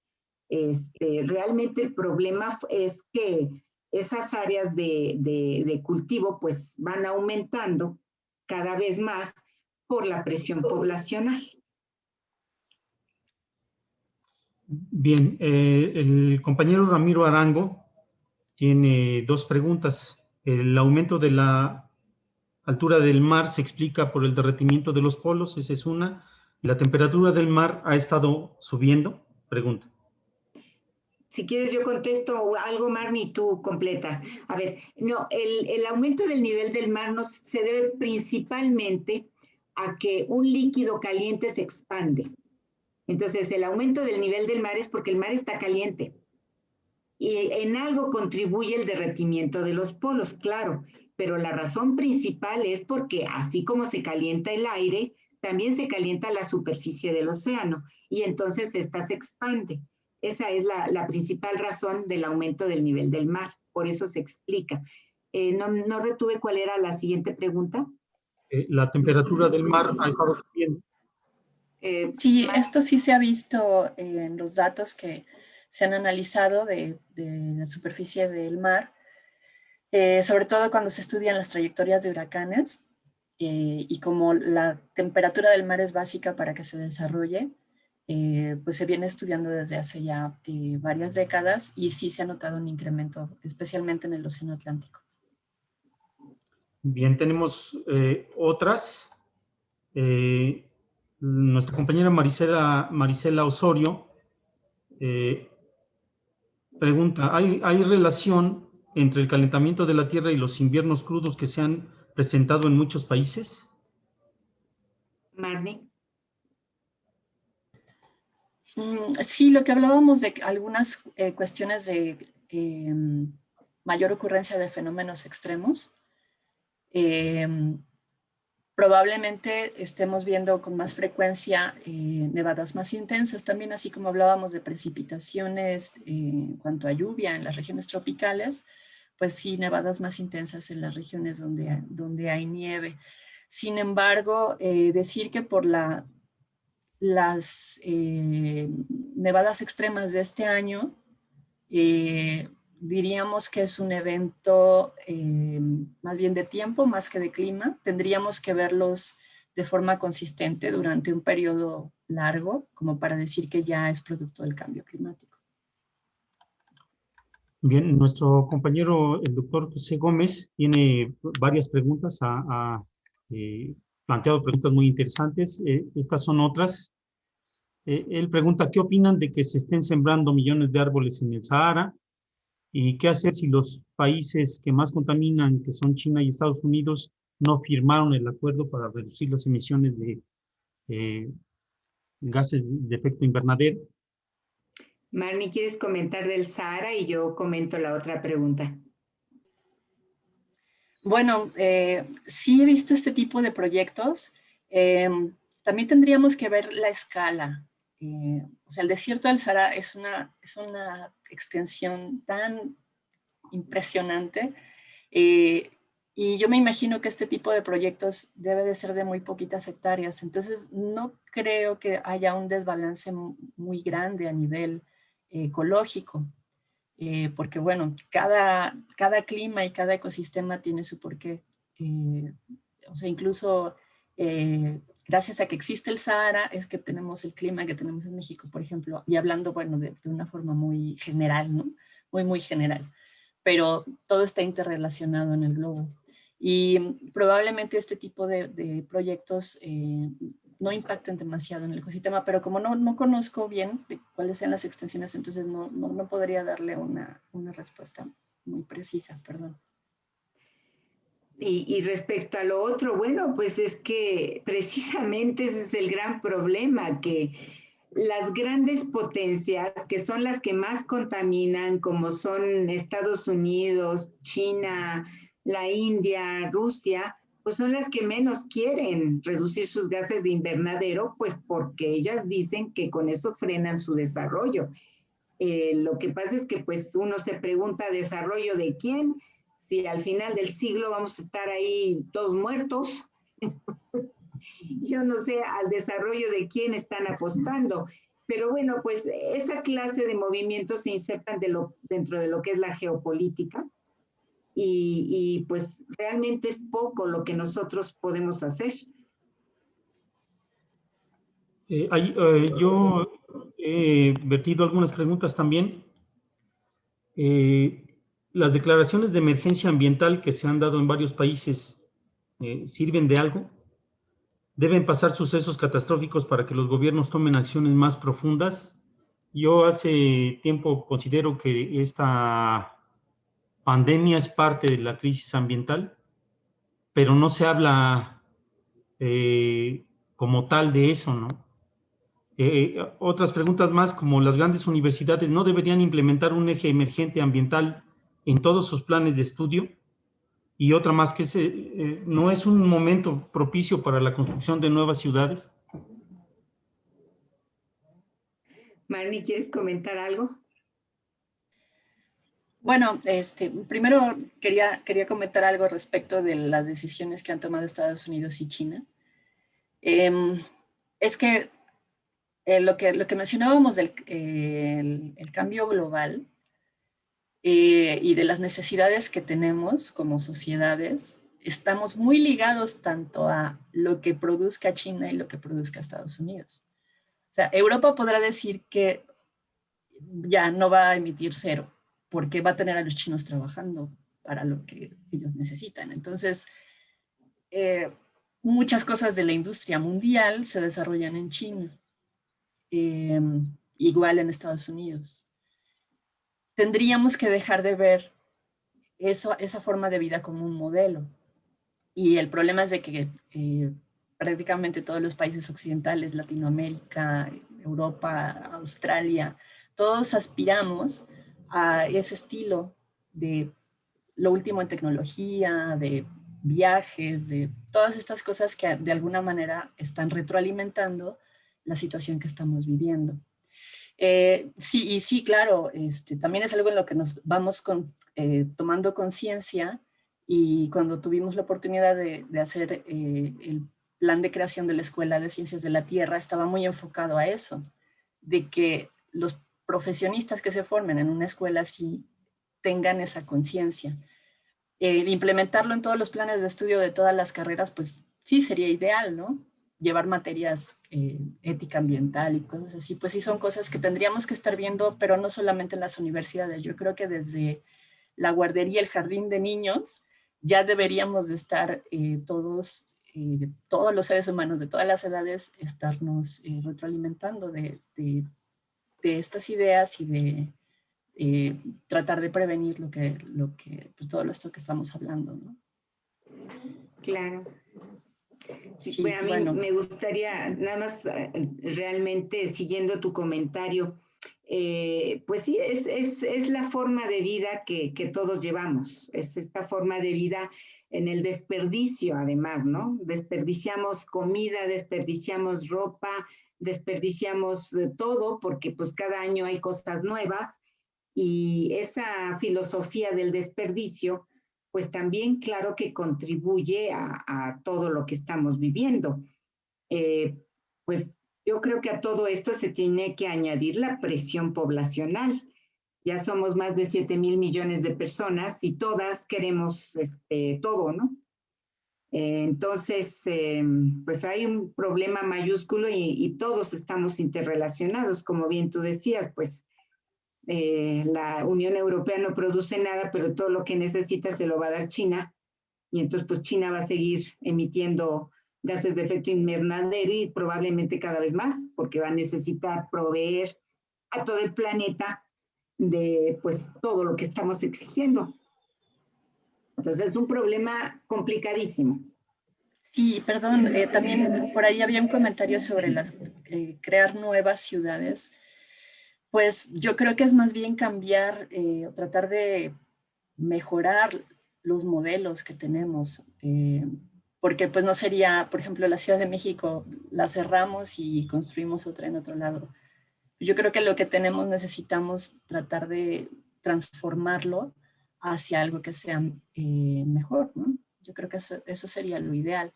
Realmente el problema es que esas áreas de cultivo pues van aumentando cada vez más por la presión poblacional. Bien, el compañero Ramiro Arango tiene dos preguntas. El aumento de la altura del mar se explica por el derretimiento de los polos, esa es una. ¿La temperatura del mar ha estado subiendo? Pregunta. Si quieres yo contesto algo, Marni, tú completas. A ver, no, el aumento del nivel del mar no se debe principalmente a que un líquido caliente se expande. Entonces, el aumento del nivel del mar es porque el mar está caliente. Y en algo contribuye el derretimiento de los polos, claro, pero la razón principal es porque así como se calienta el aire, también se calienta la superficie del océano y entonces esta se expande. Esa es la principal razón del aumento del nivel del mar, por eso se explica. No retuve cuál era la siguiente pregunta. La temperatura del mar ha estado subiendo. Sí, esto sí se ha visto en los datos que se han analizado de la superficie del mar, sobre todo cuando se estudian las trayectorias de huracanes y como la temperatura del mar es básica para que se desarrolle, pues se viene estudiando desde hace ya varias décadas y sí se ha notado un incremento, especialmente en el Océano Atlántico. Bien, tenemos otras. Nuestra compañera Marisela Osorio pregunta, ¿hay relación entre el calentamiento de la Tierra y los inviernos crudos que se han presentado en muchos países? Marni. Sí, lo que hablábamos de algunas cuestiones de mayor ocurrencia de fenómenos extremos, probablemente estemos viendo con más frecuencia nevadas más intensas, también así como hablábamos de precipitaciones en cuanto a lluvia en las regiones tropicales, pues sí, nevadas más intensas en las regiones donde hay nieve. Sin embargo, decir que por las nevadas extremas de este año, diríamos que es un evento más bien de tiempo, más que de clima. Tendríamos que verlos de forma consistente durante un periodo largo, como para decir que ya es producto del cambio climático. Bien, nuestro compañero, el doctor José Gómez, tiene varias preguntas, ha planteado preguntas muy interesantes. Estas son otras. Él pregunta, ¿qué opinan de que se estén sembrando millones de árboles en el Sahara? ¿Y qué hacer si los países que más contaminan, que son China y Estados Unidos, no firmaron el acuerdo para reducir las emisiones de gases de efecto invernadero? Marni, ¿quieres comentar del Sahara? Y yo comento la otra pregunta. Bueno, sí he visto este tipo de proyectos. También tendríamos que ver la escala. O sea, el desierto del Sahara es una extensión tan impresionante. Y yo me imagino que este tipo de proyectos debe de ser de muy poquitas hectáreas. Entonces, no creo que haya un desbalance muy grande a nivel ecológico, porque bueno, cada clima y cada ecosistema tiene su porqué. O sea, incluso gracias a que existe el Sahara es que tenemos el clima que tenemos en México, por ejemplo, y hablando, bueno, de una forma muy general, ¿no? Muy general, pero todo está interrelacionado en el globo. Y probablemente este tipo de proyectos no impacten demasiado en el ecosistema, pero como no conozco bien cuáles sean las extensiones, entonces no podría darle una respuesta muy precisa, perdón. Y respecto a lo otro, bueno, pues es que precisamente ese es el gran problema, que las grandes potencias, que son las que más contaminan, como son Estados Unidos, China, la India, Rusia, pues son las que menos quieren reducir sus gases de invernadero, pues porque ellas dicen que con eso frenan su desarrollo. Lo que pasa es que pues uno se pregunta, ¿desarrollo de quién? Si al final del siglo vamos a estar ahí todos muertos. Yo no sé al desarrollo de quién están apostando, pero bueno, pues esa clase de movimientos se insertan dentro de lo que es la geopolítica y pues realmente es poco lo que nosotros podemos hacer. Yo he vertido algunas preguntas también. Las declaraciones de emergencia ambiental que se han dado en varios países sirven de algo. Deben pasar sucesos catastróficos para que los gobiernos tomen acciones más profundas. Yo hace tiempo considero que esta pandemia es parte de la crisis ambiental, pero no se habla como tal de eso, ¿no? Otras preguntas más, como las grandes universidades no deberían implementar un eje emergente ambiental en todos sus planes de estudio. Y otra más, que no es un momento propicio para la construcción de nuevas ciudades. Marnie, ¿quieres comentar algo? Bueno, primero quería comentar algo respecto de las decisiones que han tomado Estados Unidos y China. Es que lo que mencionábamos del el cambio global y de las necesidades que tenemos como sociedades, estamos muy ligados tanto a lo que produzca China y lo que produzca Estados Unidos. O sea, Europa podrá decir que ya no va a emitir cero, porque va a tener a los chinos trabajando para lo que ellos necesitan. Entonces, muchas cosas de la industria mundial se desarrollan en China, igual en Estados Unidos. Tendríamos que dejar de ver esa forma de vida como un modelo. Y el problema es de que prácticamente todos los países occidentales, Latinoamérica, Europa, Australia, todos aspiramos a ese estilo de lo último en tecnología, de viajes, de todas estas cosas que de alguna manera están retroalimentando la situación que estamos viviendo. Sí, claro, también es algo en lo que nos vamos tomando conciencia, y cuando tuvimos la oportunidad de hacer el plan de creación de la Escuela de Ciencias de la Tierra, estaba muy enfocado a eso, de que los profesionistas que se formen en una escuela así tengan esa conciencia. Implementarlo en todos los planes de estudio de todas las carreras, pues sí sería ideal, ¿no? Llevar materias ética ambiental y cosas así, pues sí son cosas que tendríamos que estar viendo, pero no solamente en las universidades. Yo creo que desde la guardería, el jardín de niños, ya deberíamos de estar todos los seres humanos de todas las edades, estarnos retroalimentando de estas ideas y de tratar de prevenir pues, todo esto que estamos hablando, ¿no? Claro. Sí, bueno, a mí bueno. me gustaría, nada más realmente siguiendo tu comentario, pues sí, es la forma de vida que todos llevamos, es esta forma de vida en el desperdicio, además, ¿no? Desperdiciamos comida, desperdiciamos ropa, desperdiciamos todo, porque pues cada año hay cosas nuevas, y esa filosofía del desperdicio, pues también claro que contribuye a todo lo que estamos viviendo. Pues yo creo que a todo esto se tiene que añadir la presión poblacional. Ya somos más de 7,000 millones de personas y todas queremos todo, ¿no? Entonces, pues hay un problema mayúsculo y todos estamos interrelacionados, como bien tú decías, pues la Unión Europea no produce nada, pero todo lo que necesita se lo va a dar China, y entonces pues China va a seguir emitiendo gases de efecto invernadero y probablemente cada vez más, porque va a necesitar proveer a todo el planeta de pues todo lo que estamos exigiendo. Entonces es un problema complicadísimo. Sí, perdón, también por ahí había un comentario sobre crear nuevas ciudades. Pues yo creo que es más bien cambiar, tratar de mejorar los modelos que tenemos, porque pues no sería, por ejemplo, la Ciudad de México, la cerramos y construimos otra en otro lado. Yo creo que lo que tenemos necesitamos tratar de transformarlo hacia algo que sea mejor, ¿no? Yo creo que eso sería lo ideal.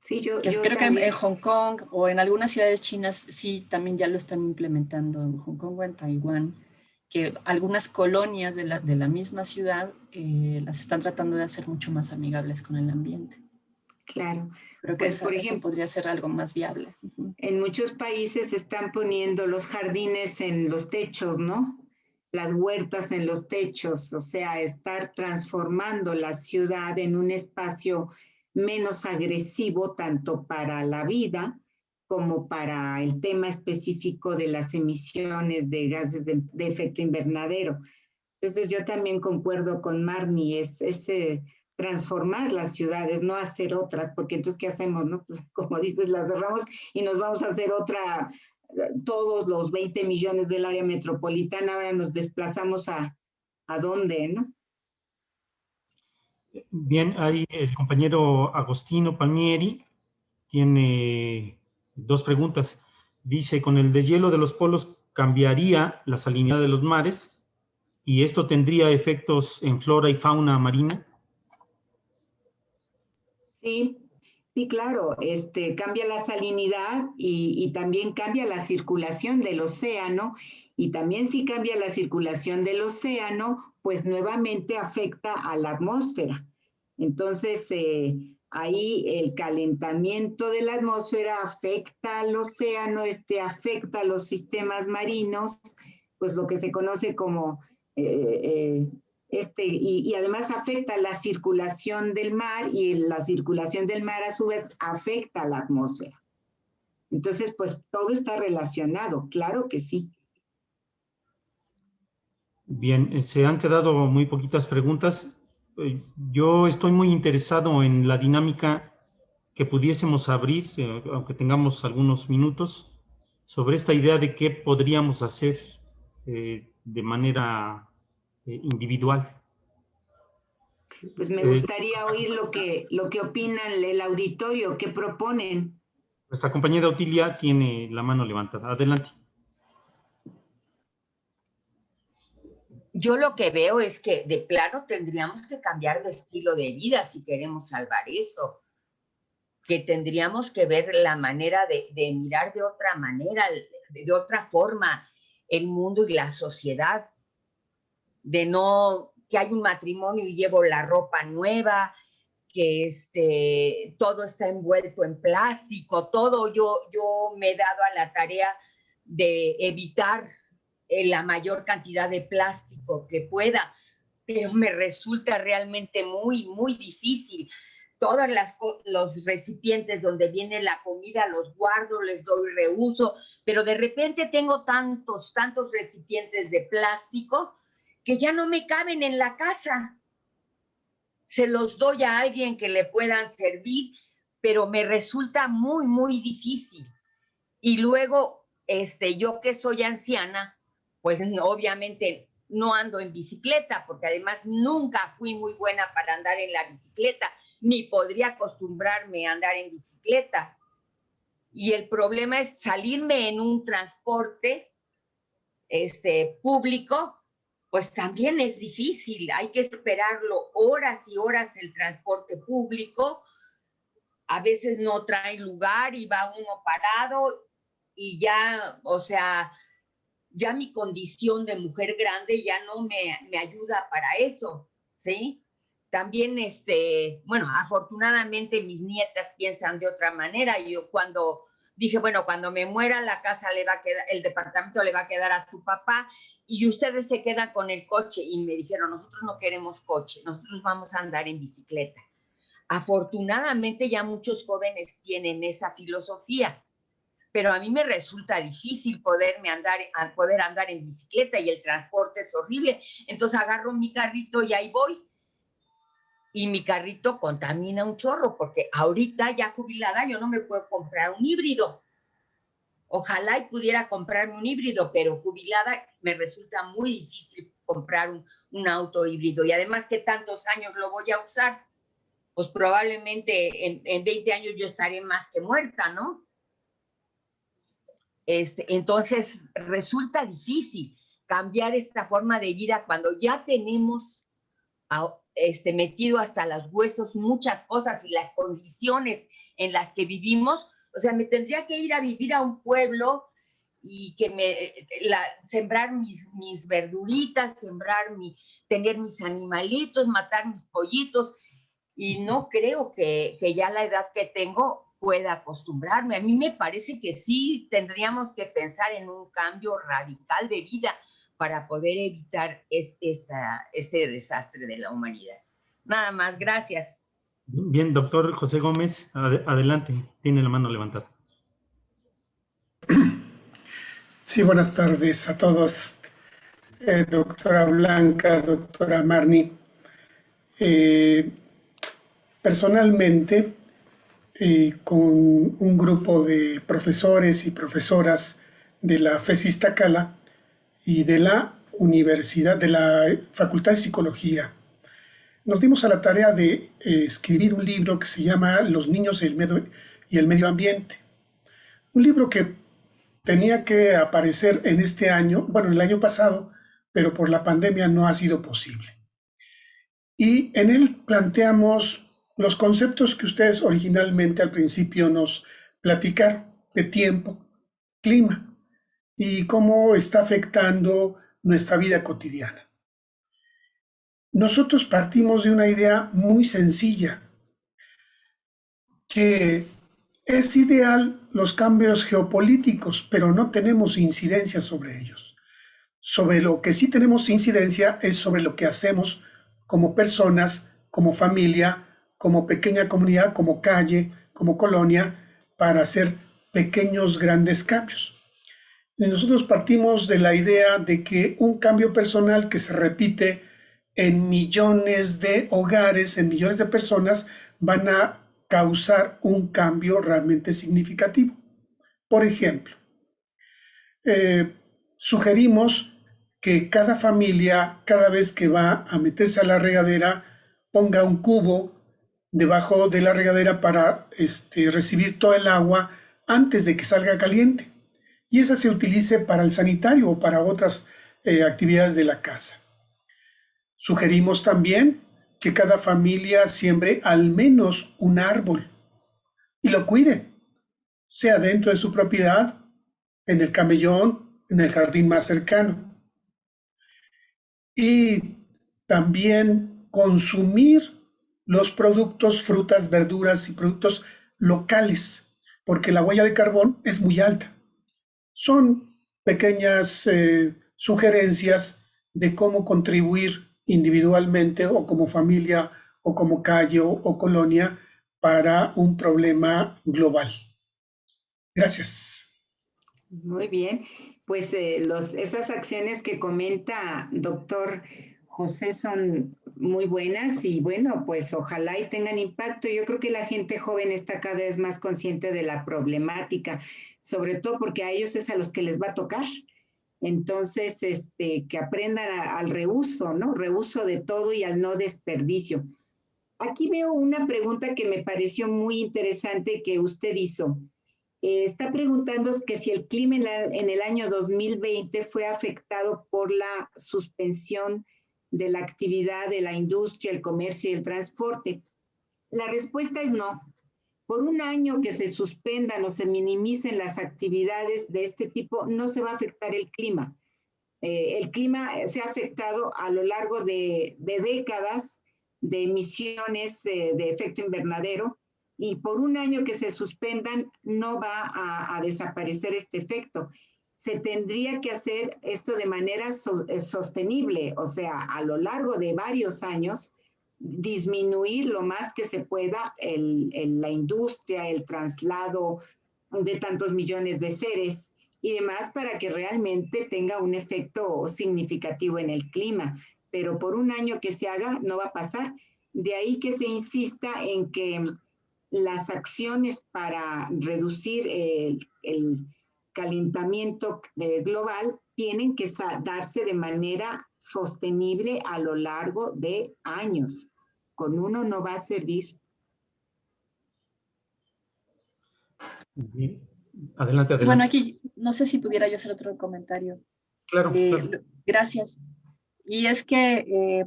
Sí, yo Creo también. que en Hong Kong o en algunas ciudades chinas sí también ya lo están implementando, en Hong Kong o en Taiwán, que algunas colonias de la misma ciudad las están tratando de hacer mucho más amigables con el ambiente. Claro. Creo que Pues, por eso ejemplo, podría ser algo más viable. en muchos países están poniendo los jardines en los techos, ¿no? Las huertas en los techos, o sea, estar transformando la ciudad en un espacio menos agresivo tanto para la vida como para el tema específico de las emisiones de gases de efecto invernadero. Entonces yo también concuerdo con Marnie, es transformar las ciudades, no hacer otras, porque entonces ¿qué hacemos? No? Pues, como dices, las cerramos y nos vamos a hacer otra, todos los 20 millones del área metropolitana, ahora nos desplazamos a dónde, ¿no? Bien, ahí el compañero Agostino Palmieri tiene dos preguntas. Dice, con el deshielo de los polos cambiaría la salinidad de los mares y esto tendría efectos en flora y fauna marina. Sí, sí, claro, cambia la salinidad y también cambia la circulación del océano, y también si cambia la circulación del océano, pues nuevamente afecta a la atmósfera. Entonces, ahí el calentamiento de la atmósfera afecta al océano, afecta a los sistemas marinos, pues lo que se conoce como y además afecta la circulación del mar, y la circulación del mar a su vez afecta a la atmósfera. Entonces, pues todo está relacionado, claro que sí. Bien, se han quedado muy poquitas preguntas. Yo estoy muy interesado en la dinámica que pudiésemos abrir, aunque tengamos algunos minutos, sobre esta idea de qué podríamos hacer de manera individual. Pues me gustaría oír lo que opina el auditorio, qué proponen. Nuestra compañera Otilia tiene la mano levantada. Adelante. Yo lo que veo es que de plano tendríamos que cambiar de estilo de vida si queremos salvar eso, que tendríamos que ver la manera de mirar de otra manera, de otra forma el mundo y la sociedad, de no que hay un matrimonio y llevo la ropa nueva, que todo está envuelto en plástico, todo. Yo me he dado a la tarea de evitar la mayor cantidad de plástico que pueda, pero me resulta realmente muy, muy difícil. Todos los recipientes donde viene la comida los guardo, les doy reuso, pero de repente tengo tantos recipientes de plástico que ya no me caben en la casa. Se los doy a alguien que le puedan servir, pero me resulta muy, muy difícil. Y luego, yo que soy anciana, pues obviamente no ando en bicicleta, porque además nunca fui muy buena para andar en la bicicleta, ni podría acostumbrarme a andar en bicicleta. Y el problema es salirme en un transporte público, pues también es difícil. Hay que esperarlo horas y horas el transporte público. a veces no traen lugar y va uno parado y ya, o sea, ya mi condición de mujer grande ya no me ayuda para eso, ¿sí? También, bueno, afortunadamente mis nietas piensan de otra manera. Yo cuando dije, bueno, cuando me muera la casa le va a quedar, el departamento le va a quedar a tu papá y ustedes se quedan con el coche. Y me dijeron, nosotros no queremos coche, nosotros vamos a andar en bicicleta. Afortunadamente ya muchos jóvenes tienen esa filosofía, pero a mí me resulta difícil poder andar en bicicleta y el transporte es horrible. Entonces agarro mi carrito y ahí voy. Y mi carrito contamina un chorro, porque ahorita ya jubilada yo no me puedo comprar un híbrido. Ojalá y pudiera comprarme un híbrido, pero jubilada me resulta muy difícil comprar un auto híbrido. Y además, ¿qué tantos años lo voy a usar? Pues probablemente en 20 años yo estaré más que muerta, ¿no? Entonces, resulta difícil cambiar esta forma de vida cuando ya tenemos metido hasta los huesos muchas cosas y las condiciones en las que vivimos. O sea, me tendría que ir a vivir a un pueblo y sembrar mis verduritas, tener mis animalitos, matar mis pollitos, y no creo que ya la edad que tengo pueda acostumbrarme. A mí me parece que sí tendríamos que pensar en un cambio radical de vida para poder evitar este desastre de la humanidad. Nada más, gracias. Bien, doctor José Gómez, adelante, tiene la mano levantada. Sí, buenas tardes a todos. Doctora Blanca, doctora Marni. Personalmente, con un grupo de profesores y profesoras de la FES Iztacala y de la Universidad, de la Facultad de Psicología, nos dimos a la tarea de escribir un libro que se llama Los niños y el medio ambiente. Un libro que tenía que aparecer en este año, bueno, el año pasado, pero por la pandemia no ha sido posible. Y en él planteamos los conceptos que ustedes originalmente al principio nos platicaron de tiempo, clima y cómo está afectando nuestra vida cotidiana. Nosotros partimos de una idea muy sencilla, que es ideal los cambios geopolíticos, pero no tenemos incidencia sobre ellos. Sobre lo que sí tenemos incidencia es sobre lo que hacemos como personas, como familia, como pequeña comunidad, como calle, como colonia, para hacer pequeños, grandes cambios. Y nosotros partimos de la idea de que un cambio personal que se repite en millones de hogares, en millones de personas, van a causar un cambio realmente significativo. Por ejemplo, sugerimos que cada familia, cada vez que va a meterse a la regadera, ponga un cubo debajo de la regadera para recibir todo el agua antes de que salga caliente. Y esa se utilice para el sanitario o para otras actividades de la casa. Sugerimos también que cada familia siembre al menos un árbol y lo cuide, sea dentro de su propiedad, en el camellón, en el jardín más cercano. Y también consumir los productos, frutas, verduras y productos locales, porque la huella de carbón es muy alta. Son pequeñas sugerencias de cómo contribuir individualmente o como familia o como calle o colonia para un problema global. Gracias. Muy bien, pues esas acciones que comenta doctor José son muy buenas y bueno, pues ojalá y tengan impacto. Yo creo que la gente joven está cada vez más consciente de la problemática, sobre todo porque a ellos es a los que les va a tocar. Entonces, que aprendan al reuso, ¿no? Reuso de todo y al no desperdicio. Aquí veo una pregunta que me pareció muy interesante que usted hizo. Está preguntando que si el clima en el año 2020 fue afectado por la suspensión de la actividad de la industria, el comercio y el transporte. La respuesta es no. Por un año que se suspendan o se minimicen las actividades de este tipo, no se va a afectar el clima. El clima se ha afectado a lo largo de décadas de emisiones de efecto invernadero, y por un año que se suspendan no va a desaparecer este efecto. Se tendría que hacer esto de manera sostenible, o sea, a lo largo de varios años, disminuir lo más que se pueda la industria, el traslado de tantos millones de seres y demás, para que realmente tenga un efecto significativo en el clima. Pero por un año que se haga, no va a pasar. De ahí que se insista en que las acciones para reducir el calentamiento global tienen que darse de manera sostenible a lo largo de años. Con uno no va a servir. Bien. Adelante, adelante. Y bueno, aquí no sé si pudiera yo hacer otro comentario. Claro, claro. Gracias. Y es que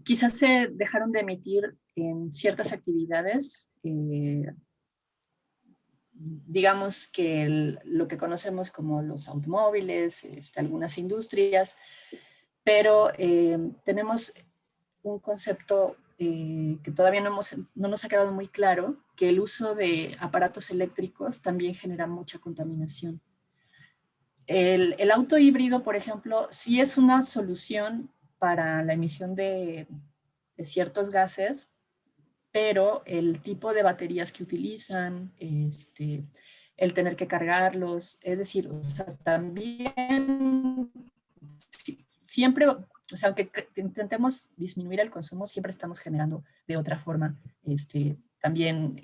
quizás se dejaron de emitir en ciertas actividades, digamos que lo que conocemos como los automóviles, algunas industrias, pero tenemos un concepto que todavía no nos ha quedado muy claro, que el uso de aparatos eléctricos también genera mucha contaminación. El auto híbrido, por ejemplo, sí es una solución para la emisión de ciertos gases, pero el tipo de baterías que utilizan, el tener que cargarlos, es decir, o sea, también siempre, o sea, aunque intentemos disminuir el consumo, siempre estamos generando de otra forma también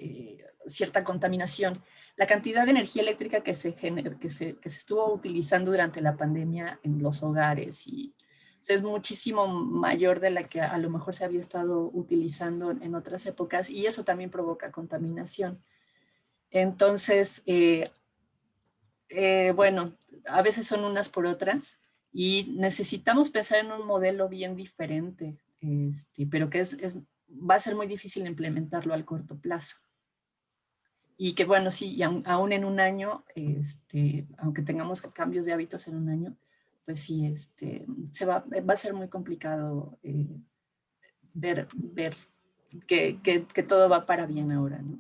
cierta contaminación. La cantidad de energía eléctrica que se estuvo utilizando durante la pandemia en los hogares es muchísimo mayor de la que a lo mejor se había estado utilizando en otras épocas, y eso también provoca contaminación. Entonces, bueno, a veces son unas por otras y necesitamos pensar en un modelo bien diferente, pero que va a ser muy difícil implementarlo al corto plazo. Y que bueno, sí, y aún en un año, aunque tengamos cambios de hábitos en un año, pues sí, va a ser muy complicado ver que todo va para bien ahora, ¿no?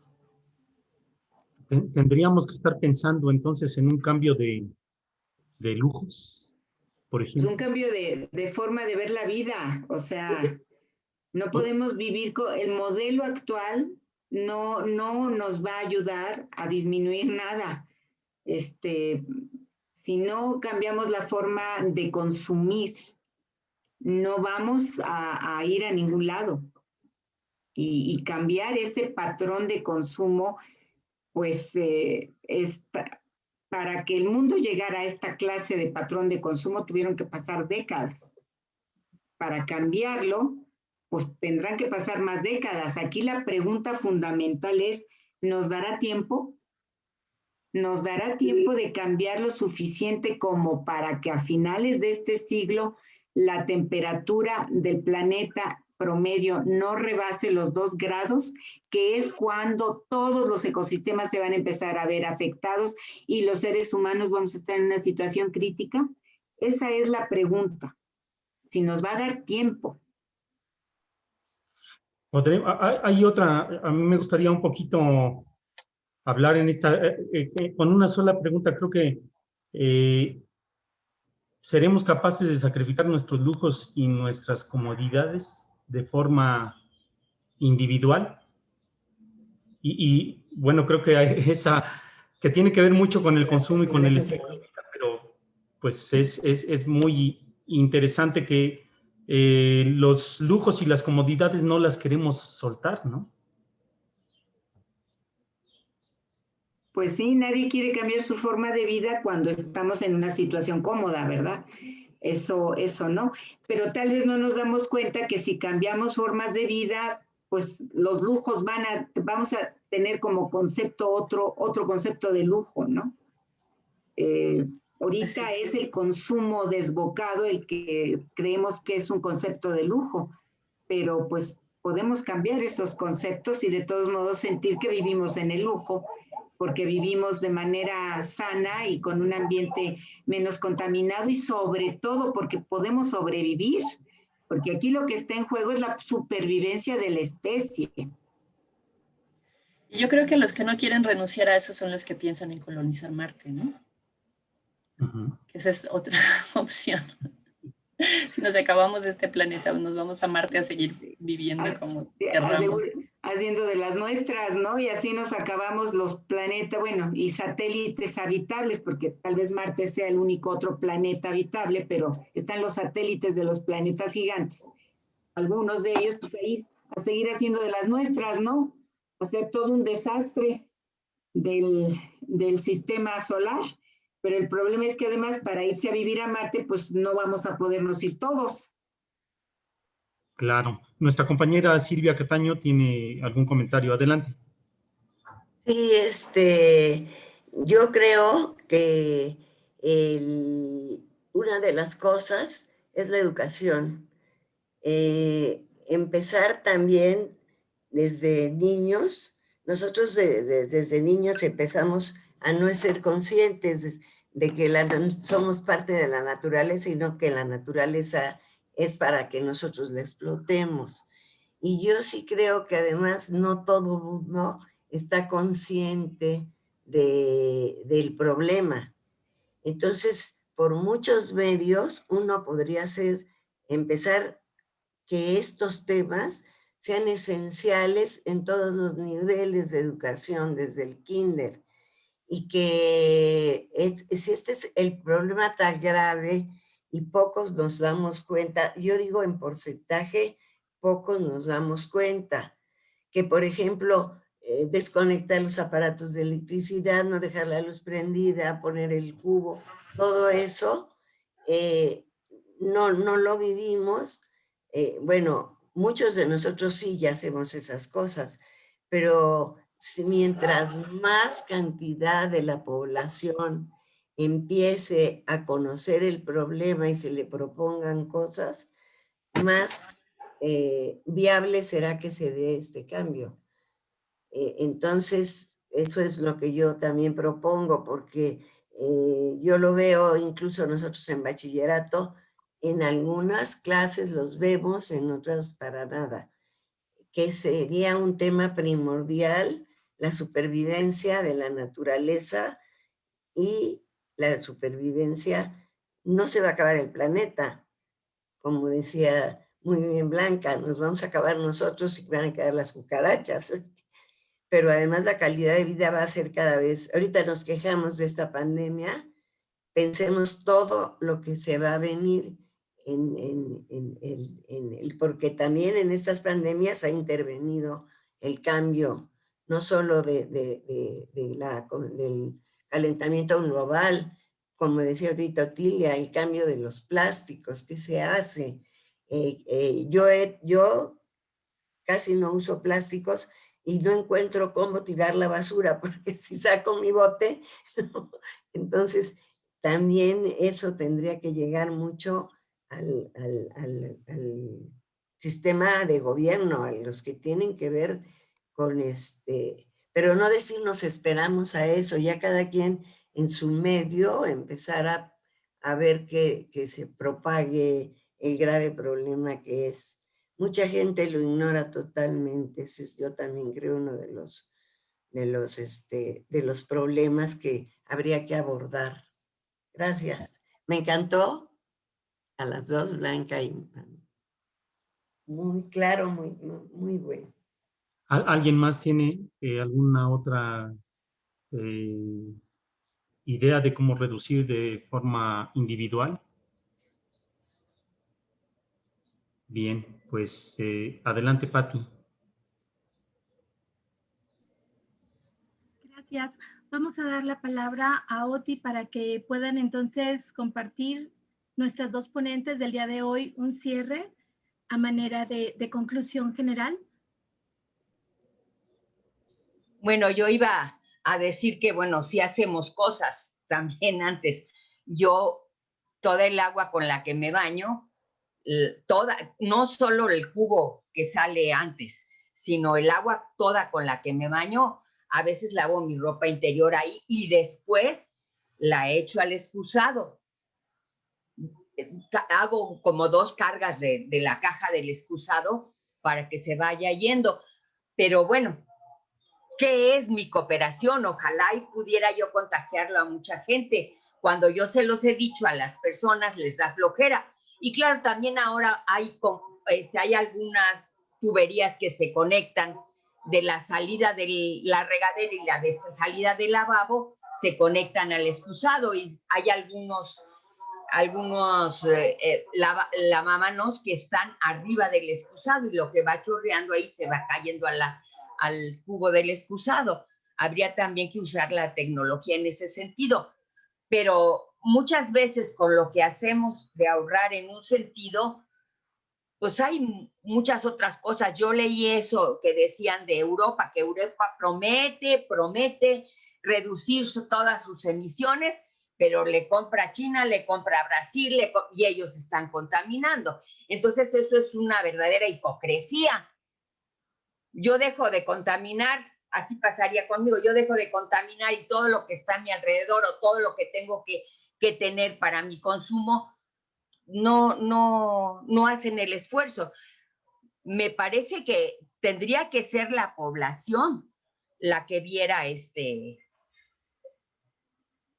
Tendríamos que estar pensando entonces en un cambio de lujos, por Es ejemplo. un cambio de forma de ver la vida, o sea, no podemos vivir con el modelo actual, no nos va a ayudar a disminuir nada. Si no cambiamos la forma de consumir, no vamos a ir a ningún lado. Y cambiar ese patrón de consumo, pues para que el mundo llegara a esta clase de patrón de consumo tuvieron que pasar décadas. Para cambiarlo, pues tendrán que pasar más décadas. Aquí la pregunta fundamental es, ¿nos dará tiempo? ¿Nos dará tiempo de cambiar lo suficiente como para que a finales de este siglo la temperatura del planeta promedio no rebase los 2 grados, que es cuando todos los ecosistemas se van a empezar a ver afectados y los seres humanos vamos a estar en una situación crítica? Esa es la pregunta, si nos va a dar tiempo. Hay otra, a mí me gustaría un poquito hablar en esta, con una sola pregunta. Creo que seremos capaces de sacrificar nuestros lujos y nuestras comodidades de forma individual. Y bueno, creo que hay esa que tiene que ver mucho con el consumo y con el estilo de vida, pero pues es muy interesante que los lujos y las comodidades no las queremos soltar, ¿no? Pues sí, nadie quiere cambiar su forma de vida cuando estamos en una situación cómoda, ¿verdad? Eso no. Pero tal vez no nos damos cuenta que si cambiamos formas de vida, pues los lujos vamos a tener como concepto otro concepto de lujo, ¿no? Ahorita es el consumo desbocado el que creemos que es un concepto de lujo, pero pues podemos cambiar esos conceptos y de todos modos sentir que vivimos en el lujo, porque vivimos de manera sana y con un ambiente menos contaminado y sobre todo porque podemos sobrevivir, porque aquí lo que está en juego es la supervivencia de la especie. Yo creo que los que no quieren renunciar a eso son los que piensan en colonizar Marte, ¿no? Que esa es otra opción. Si nos acabamos de este planeta, nos vamos a Marte a seguir viviendo como querramos. Haciendo de las nuestras, ¿no? Y así nos acabamos los planetas, bueno, y satélites habitables, porque tal vez Marte sea el único otro planeta habitable, pero están los satélites de los planetas gigantes. Algunos de ellos, pues ahí, a seguir haciendo de las nuestras, ¿no? Hacer todo un desastre del sistema solar. Pero el problema es que además para irse a vivir a Marte, pues no vamos a podernos ir todos. Claro. Nuestra compañera Silvia Cataño tiene algún comentario. Adelante. Sí, yo creo que una de las cosas es la educación. Empezar también desde niños. Nosotros desde niños empezamos a no ser conscientes de que somos parte de la naturaleza, sino que la naturaleza es para que nosotros la explotemos. Y yo sí creo que además no todo el mundo está consciente del problema. Entonces, por muchos medios, uno podría empezar que estos temas sean esenciales en todos los niveles de educación, desde el kinder, y que si este es el problema tan grave y pocos nos damos cuenta, yo digo en porcentaje, pocos nos damos cuenta, que por ejemplo, desconectar los aparatos de electricidad, no dejar la luz prendida, poner el cubo, todo eso, no lo vivimos. Bueno, muchos de nosotros sí ya hacemos esas cosas, pero mientras más cantidad de la población empiece a conocer el problema y se le propongan cosas, más viable será que se dé este cambio. Entonces, eso es lo que yo también propongo, porque yo lo veo incluso nosotros en bachillerato, en algunas clases los vemos, en otras para nada, que sería un tema primordial, la supervivencia de la naturaleza y la supervivencia, no se va a acabar el planeta, como decía muy bien Blanca, nos vamos a acabar nosotros y van a quedar las cucarachas, pero además la calidad de vida va a ser cada vez, ahorita nos quejamos de esta pandemia, pensemos todo lo que se va a venir porque también en estas pandemias ha intervenido el cambio, no solo del calentamiento global, como decía ahorita Otilia, el cambio de los plásticos que se hace. Yo casi no uso plásticos y no encuentro cómo tirar la basura, porque si saco mi bote, ¿no? Entonces también eso tendría que llegar mucho al sistema de gobierno, a los que tienen que ver con pero no decir nos esperamos a eso, ya cada quien en su medio empezar a ver que se propague el grave problema que es. Mucha gente lo ignora totalmente, yo también creo uno de los problemas que habría que abordar. Gracias. Me encantó a las dos, Blanca y muy claro, muy bueno. ¿Alguien más tiene alguna otra idea de cómo reducir de forma individual? Bien, pues adelante, Patti. Gracias. Vamos a dar la palabra a Oti para que puedan entonces compartir nuestras dos ponentes del día de hoy un cierre a manera de conclusión general. Bueno, yo iba a decir que, bueno, sí hacemos cosas también antes. Yo, toda el agua con la que me baño, no solo el cubo que sale antes, sino el agua toda con la que me baño. A veces lavo mi ropa interior ahí y después la echo al excusado. Hago como 2 cargas de la caja del excusado para que se vaya yendo. Pero bueno, ¿qué es mi cooperación? Ojalá y pudiera yo contagiarlo a mucha gente. Cuando yo se los he dicho a las personas, les da flojera. Y claro, también ahora hay algunas tuberías que se conectan de la salida de la regadera y la de salida del lavabo, se conectan al excusado, y hay algunos lavamanos que están arriba del excusado, y lo que va chorreando ahí se va cayendo al cubo del excusado. Habría también que usar la tecnología en ese sentido, pero muchas veces con lo que hacemos de ahorrar en un sentido, pues hay muchas otras cosas. Yo leí eso que decían de Europa, que Europa promete reducir todas sus emisiones, pero le compra a China, le compra a Brasil, y ellos están contaminando. Entonces eso es una verdadera hipocresía. Yo dejo de contaminar, así pasaría conmigo, yo dejo de contaminar y todo lo que está a mi alrededor o todo lo que tengo que tener para mi consumo, no hacen el esfuerzo. Me parece que tendría que ser la población la que viera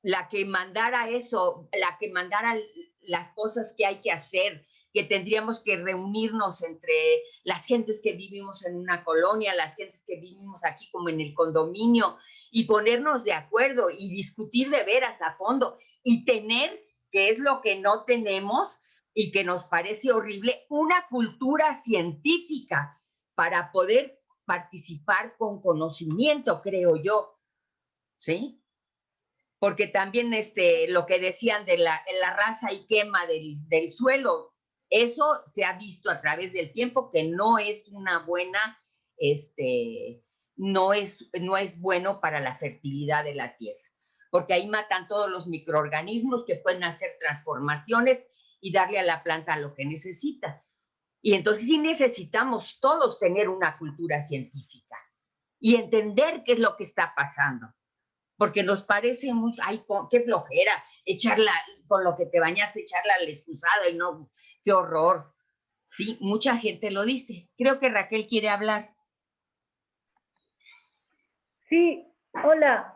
la que mandara eso, la que mandara las cosas que hay que hacer, que tendríamos que reunirnos entre las gentes que vivimos en una colonia, las gentes que vivimos aquí como en el condominio, y ponernos de acuerdo y discutir de veras a fondo y tener, que es lo que no tenemos y que nos parece horrible, una cultura científica para poder participar con conocimiento, creo yo, ¿sí? Porque también lo que decían de la raza y quema del suelo, eso se ha visto a través del tiempo que no es una buena, no es bueno para la fertilidad de la tierra, porque ahí matan todos los microorganismos que pueden hacer transformaciones y darle a la planta lo que necesita. Y entonces sí necesitamos todos tener una cultura científica y entender qué es lo que está pasando, porque nos parece muy, ay, qué flojera, echarla con lo que te bañaste, echarla al excusado, y no, qué horror. Sí, mucha gente lo dice. Creo que Raquel quiere hablar. Sí, hola.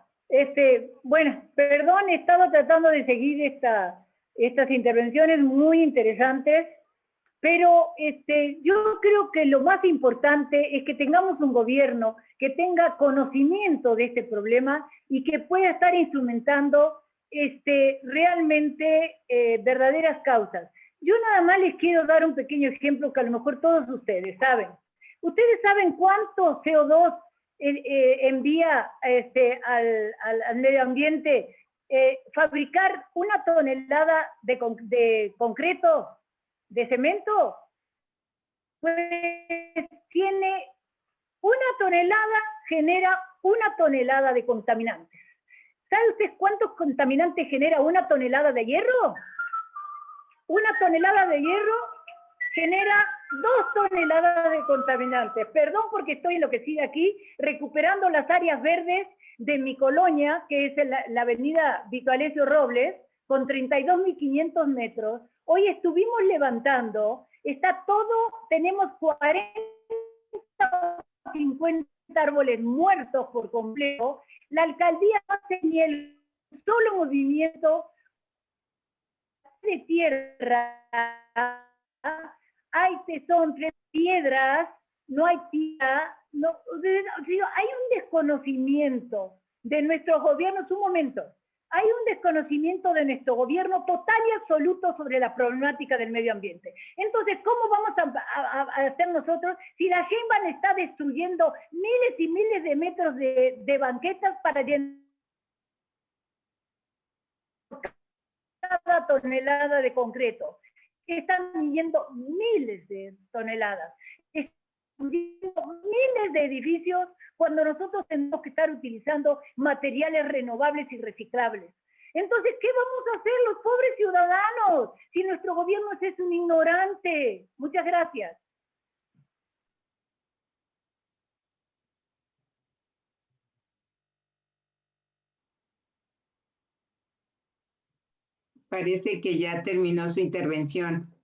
Bueno, perdón, estaba tratando de seguir estas intervenciones muy interesantes, pero yo creo que lo más importante es que tengamos un gobierno que tenga conocimiento de este problema y que pueda estar instrumentando realmente verdaderas causas. Yo nada más les quiero dar un pequeño ejemplo que a lo mejor todos ustedes saben. ¿Ustedes saben cuánto CO2 envía al medio ambiente fabricar 1 tonelada de concreto, de cemento? Pues tiene 1 tonelada, genera 1 tonelada de contaminantes. ¿Sabe usted cuántos contaminantes genera 1 tonelada de hierro? 1 tonelada de hierro genera 2 toneladas de contaminantes. Perdón porque estoy enloquecida aquí, recuperando las áreas verdes de mi colonia, que es la avenida Vito Alessio Robles, con 32.500 metros. Hoy estuvimos levantando, está todo, tenemos 40 o 50 árboles muertos por completo. La alcaldía no hace ni el solo movimiento de tierra. Hay tesón, 3 piedras, no hay tierra, no, hay un desconocimiento de nuestros gobiernos. Un momento, hay un desconocimiento de nuestro gobierno total y absoluto sobre la problemática del medio ambiente. Entonces, ¿cómo vamos a hacer nosotros si la Sheinbaum está destruyendo miles y miles de metros de banquetas para llenar cada tonelada de concreto? Están midiendo miles de toneladas, miles de edificios, cuando nosotros tenemos que estar utilizando materiales renovables y reciclables. Entonces, ¿qué vamos a hacer los pobres ciudadanos si nuestro gobierno es un ignorante? Muchas gracias. Parece que ya terminó su intervención.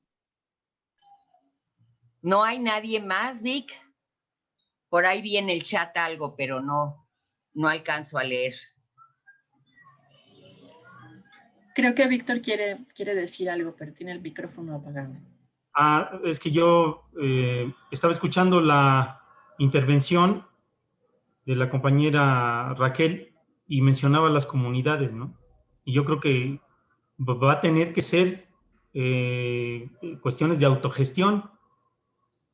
¿No hay nadie más, Vic? Por ahí vi en el chat algo, pero no alcanzo a leer. Creo que Víctor quiere decir algo, pero tiene el micrófono apagado. Es que yo estaba escuchando la intervención de la compañera Raquel y mencionaba las comunidades, ¿no? Y yo creo que va a tener que ser cuestiones de autogestión.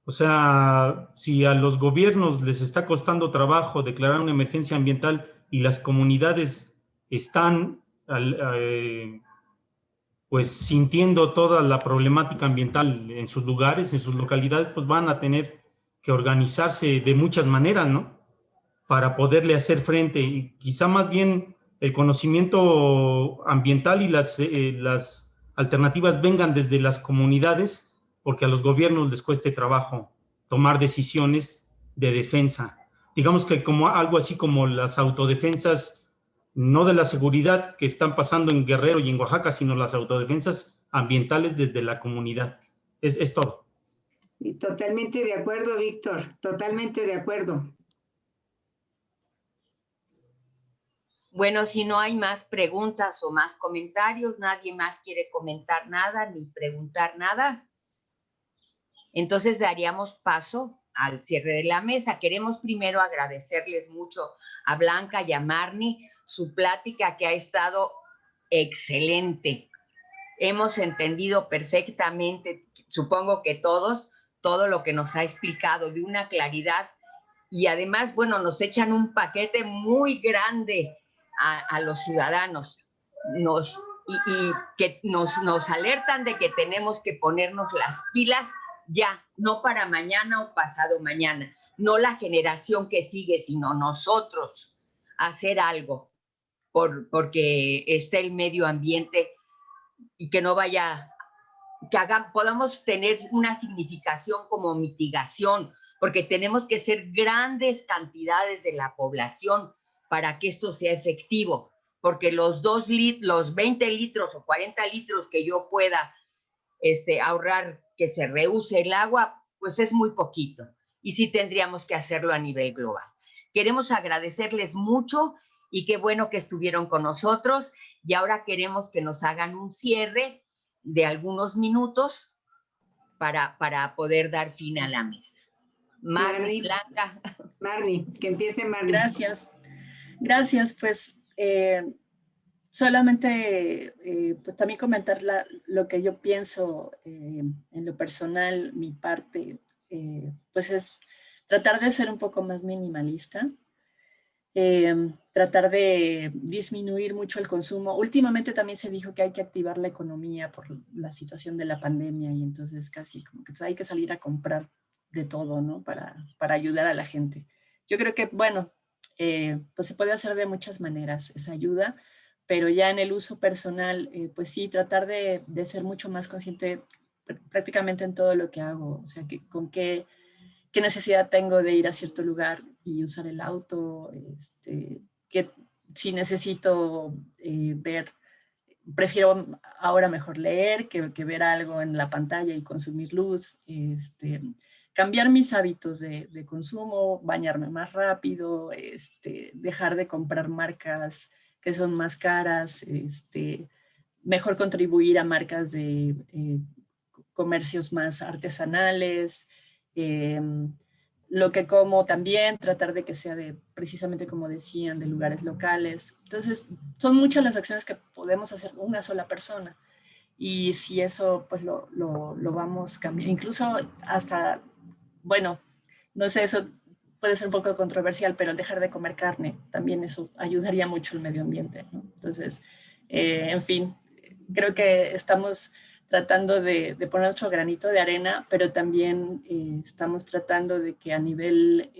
O sea, si a los gobiernos les está costando trabajo declarar una emergencia ambiental y las comunidades están pues sintiendo toda la problemática ambiental en sus lugares, en sus localidades, pues van a tener que organizarse de muchas maneras, ¿no? Para poderle hacer frente, y quizá más bien el conocimiento ambiental y las alternativas vengan desde las comunidades, porque a los gobiernos les cueste trabajo tomar decisiones de defensa. Digamos que como algo así como las autodefensas, no de la seguridad que están pasando en Guerrero y en Oaxaca, sino las autodefensas ambientales desde la comunidad. Es todo. Y totalmente de acuerdo, Víctor, totalmente de acuerdo. Bueno, si no hay más preguntas o más comentarios, nadie más quiere comentar nada ni preguntar nada, entonces daríamos paso al cierre de la mesa. Queremos primero agradecerles mucho a Blanca y a Marni su plática, que ha estado excelente. Hemos entendido perfectamente, supongo que todos, todo lo que nos ha explicado de una claridad, y además, bueno, nos echan un paquete muy grande a los ciudadanos, y que nos alertan de que tenemos que ponernos las pilas ya, no para mañana o pasado mañana, no la generación que sigue, sino nosotros, hacer algo porque esté el medio ambiente y que no vaya, podamos tener una significación como mitigación, porque tenemos que ser grandes cantidades de la población para que esto sea efectivo, porque los 20 litros o 40 litros que yo pueda ahorrar, que se reuse el agua, pues es muy poquito, y sí tendríamos que hacerlo a nivel global. Queremos agradecerles mucho y qué bueno que estuvieron con nosotros, y ahora queremos que nos hagan un cierre de algunos minutos para poder dar fin a la mesa. Marni, Blanca. Marni, que empiece Marni. Gracias, pues solamente pues también comentar lo que yo pienso en lo personal, mi parte, pues es tratar de ser un poco más minimalista, tratar de disminuir mucho el consumo. Últimamente también se dijo que hay que activar la economía por la situación de la pandemia, y entonces casi como que pues hay que salir a comprar de todo, ¿no? Para ayudar a la gente. Yo creo que, bueno, pues se puede hacer de muchas maneras esa ayuda, pero ya en el uso personal, pues sí, tratar de ser mucho más consciente prácticamente en todo lo que hago. O sea, con qué necesidad tengo de ir a cierto lugar y usar el auto, que si necesito ver, prefiero ahora mejor leer que ver algo en la pantalla y consumir luz, cambiar mis hábitos de consumo, bañarme más rápido, dejar de comprar marcas que son más caras, mejor contribuir a marcas de comercios más artesanales, lo que como también, tratar de que sea precisamente como decían, de lugares locales. Entonces, son muchas las acciones que podemos hacer una sola persona. Y si eso, pues lo vamos cambiando, incluso hasta, bueno, no sé, eso puede ser un poco controversial, pero el dejar de comer carne, también eso ayudaría mucho al medio ambiente, ¿no? Entonces, en fin, creo que estamos tratando de poner otro granito de arena, pero también estamos tratando de que a nivel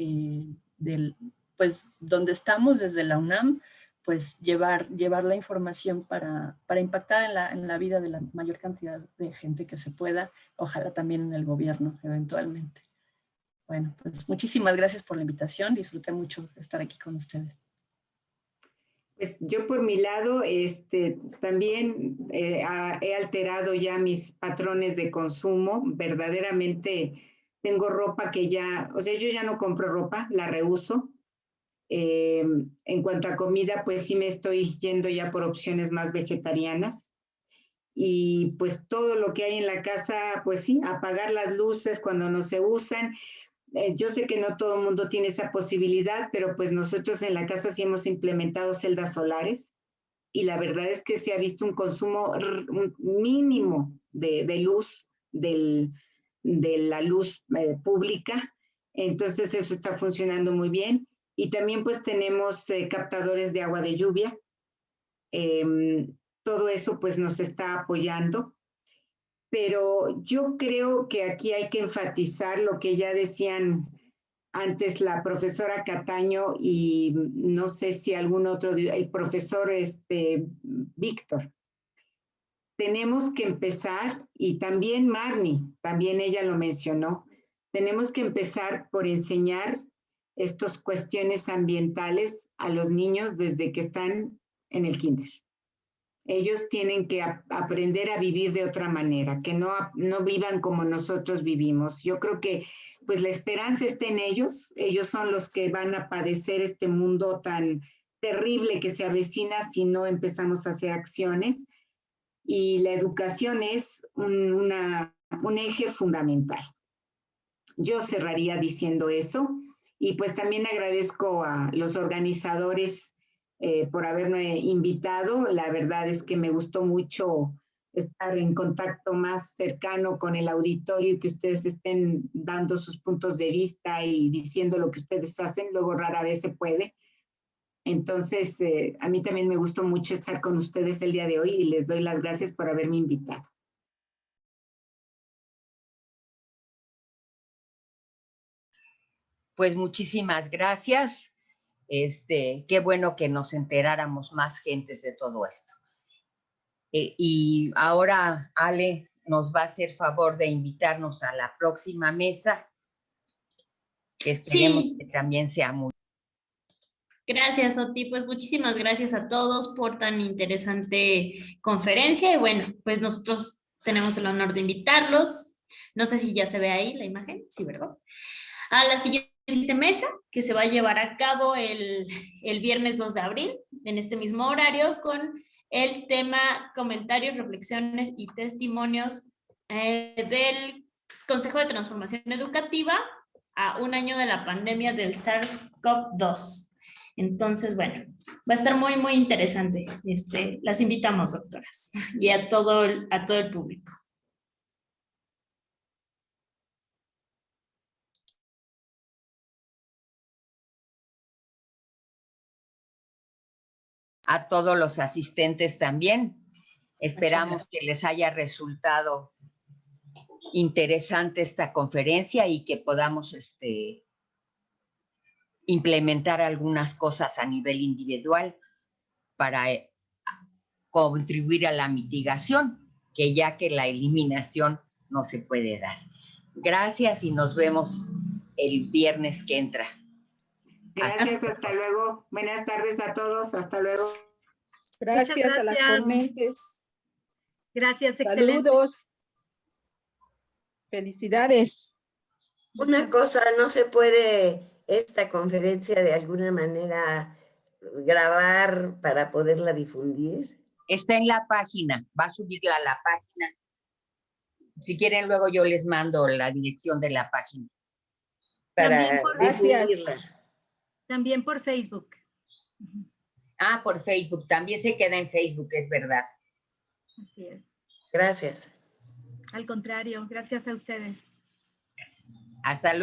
pues donde estamos desde la UNAM, pues llevar la información para impactar en la vida de la mayor cantidad de gente que se pueda, ojalá también en el gobierno eventualmente. Bueno, pues muchísimas gracias por la invitación, disfruté mucho estar aquí con ustedes. Pues yo por mi lado también he alterado ya mis patrones de consumo, verdaderamente tengo ropa que ya, o sea, yo ya no compro ropa, la reuso. En cuanto a comida, pues sí me estoy yendo ya por opciones más vegetarianas. Y pues todo lo que hay en la casa, pues sí, apagar las luces cuando no se usan. Yo sé que no todo el mundo tiene esa posibilidad, pero pues nosotros en la casa sí hemos implementado celdas solares y la verdad es que se ha visto un consumo mínimo de luz de la luz pública. Entonces eso está funcionando muy bien. Y también pues tenemos captadores de agua de lluvia. Todo eso pues nos está apoyando. Pero yo creo que aquí hay que enfatizar lo que ya decían antes la profesora Cataño y no sé si algún otro, el profesor Víctor. Tenemos que empezar, y también Marnie, también ella lo mencionó, tenemos que empezar por enseñar estas cuestiones ambientales a los niños desde que están en el kinder. Ellos tienen que aprender a vivir de otra manera, que no vivan como nosotros vivimos. Yo creo que pues la esperanza está en ellos. Ellos son los que van a padecer este mundo tan terrible que se avecina si no empezamos a hacer acciones. Y la educación es un eje fundamental. Yo cerraría diciendo eso. Y pues también agradezco a los organizadores por haberme invitado. La verdad es que me gustó mucho estar en contacto más cercano con el auditorio y que ustedes estén dando sus puntos de vista y diciendo lo que ustedes hacen. Luego rara vez se puede. Entonces, a mí también me gustó mucho estar con ustedes el día de hoy y les doy las gracias por haberme invitado. Pues muchísimas gracias. Qué bueno que nos enteráramos más gentes de todo esto. Y ahora Ale nos va a hacer favor de invitarnos a la próxima mesa, que esperemos que también sea muy. Gracias, Oti. Pues muchísimas gracias a todos por tan interesante conferencia. Y bueno, pues nosotros tenemos el honor de invitarlos. No sé si ya se ve ahí la imagen. Sí, ¿verdad? A la siguiente mesa, que se va a llevar a cabo el viernes 2 de abril, en este mismo horario, con el tema comentarios, reflexiones y testimonios del Consejo de Transformación Educativa a un año de la pandemia del SARS-CoV-2. Entonces, bueno, va a estar muy, muy interesante. Las invitamos, doctoras, y a todo el público. A todos los asistentes también. Esperamos que les haya resultado interesante esta conferencia y que podamos implementar algunas cosas a nivel individual para contribuir a la mitigación, que ya que la eliminación no se puede dar. Gracias y nos vemos el viernes que entra. Gracias, hasta luego. Buenas tardes a todos, hasta luego. Gracias a las ponentes. Gracias, excelente. Saludos. Felicidades. Una cosa, ¿no se puede esta conferencia de alguna manera grabar para poderla difundir? Está en la página, va a subirla a la página. Si quieren, luego yo les mando la dirección de la página. Para difundirla. También por Facebook. Ah, por Facebook. También se queda en Facebook, es verdad. Así es. Gracias. Al contrario, gracias a ustedes. Hasta luego.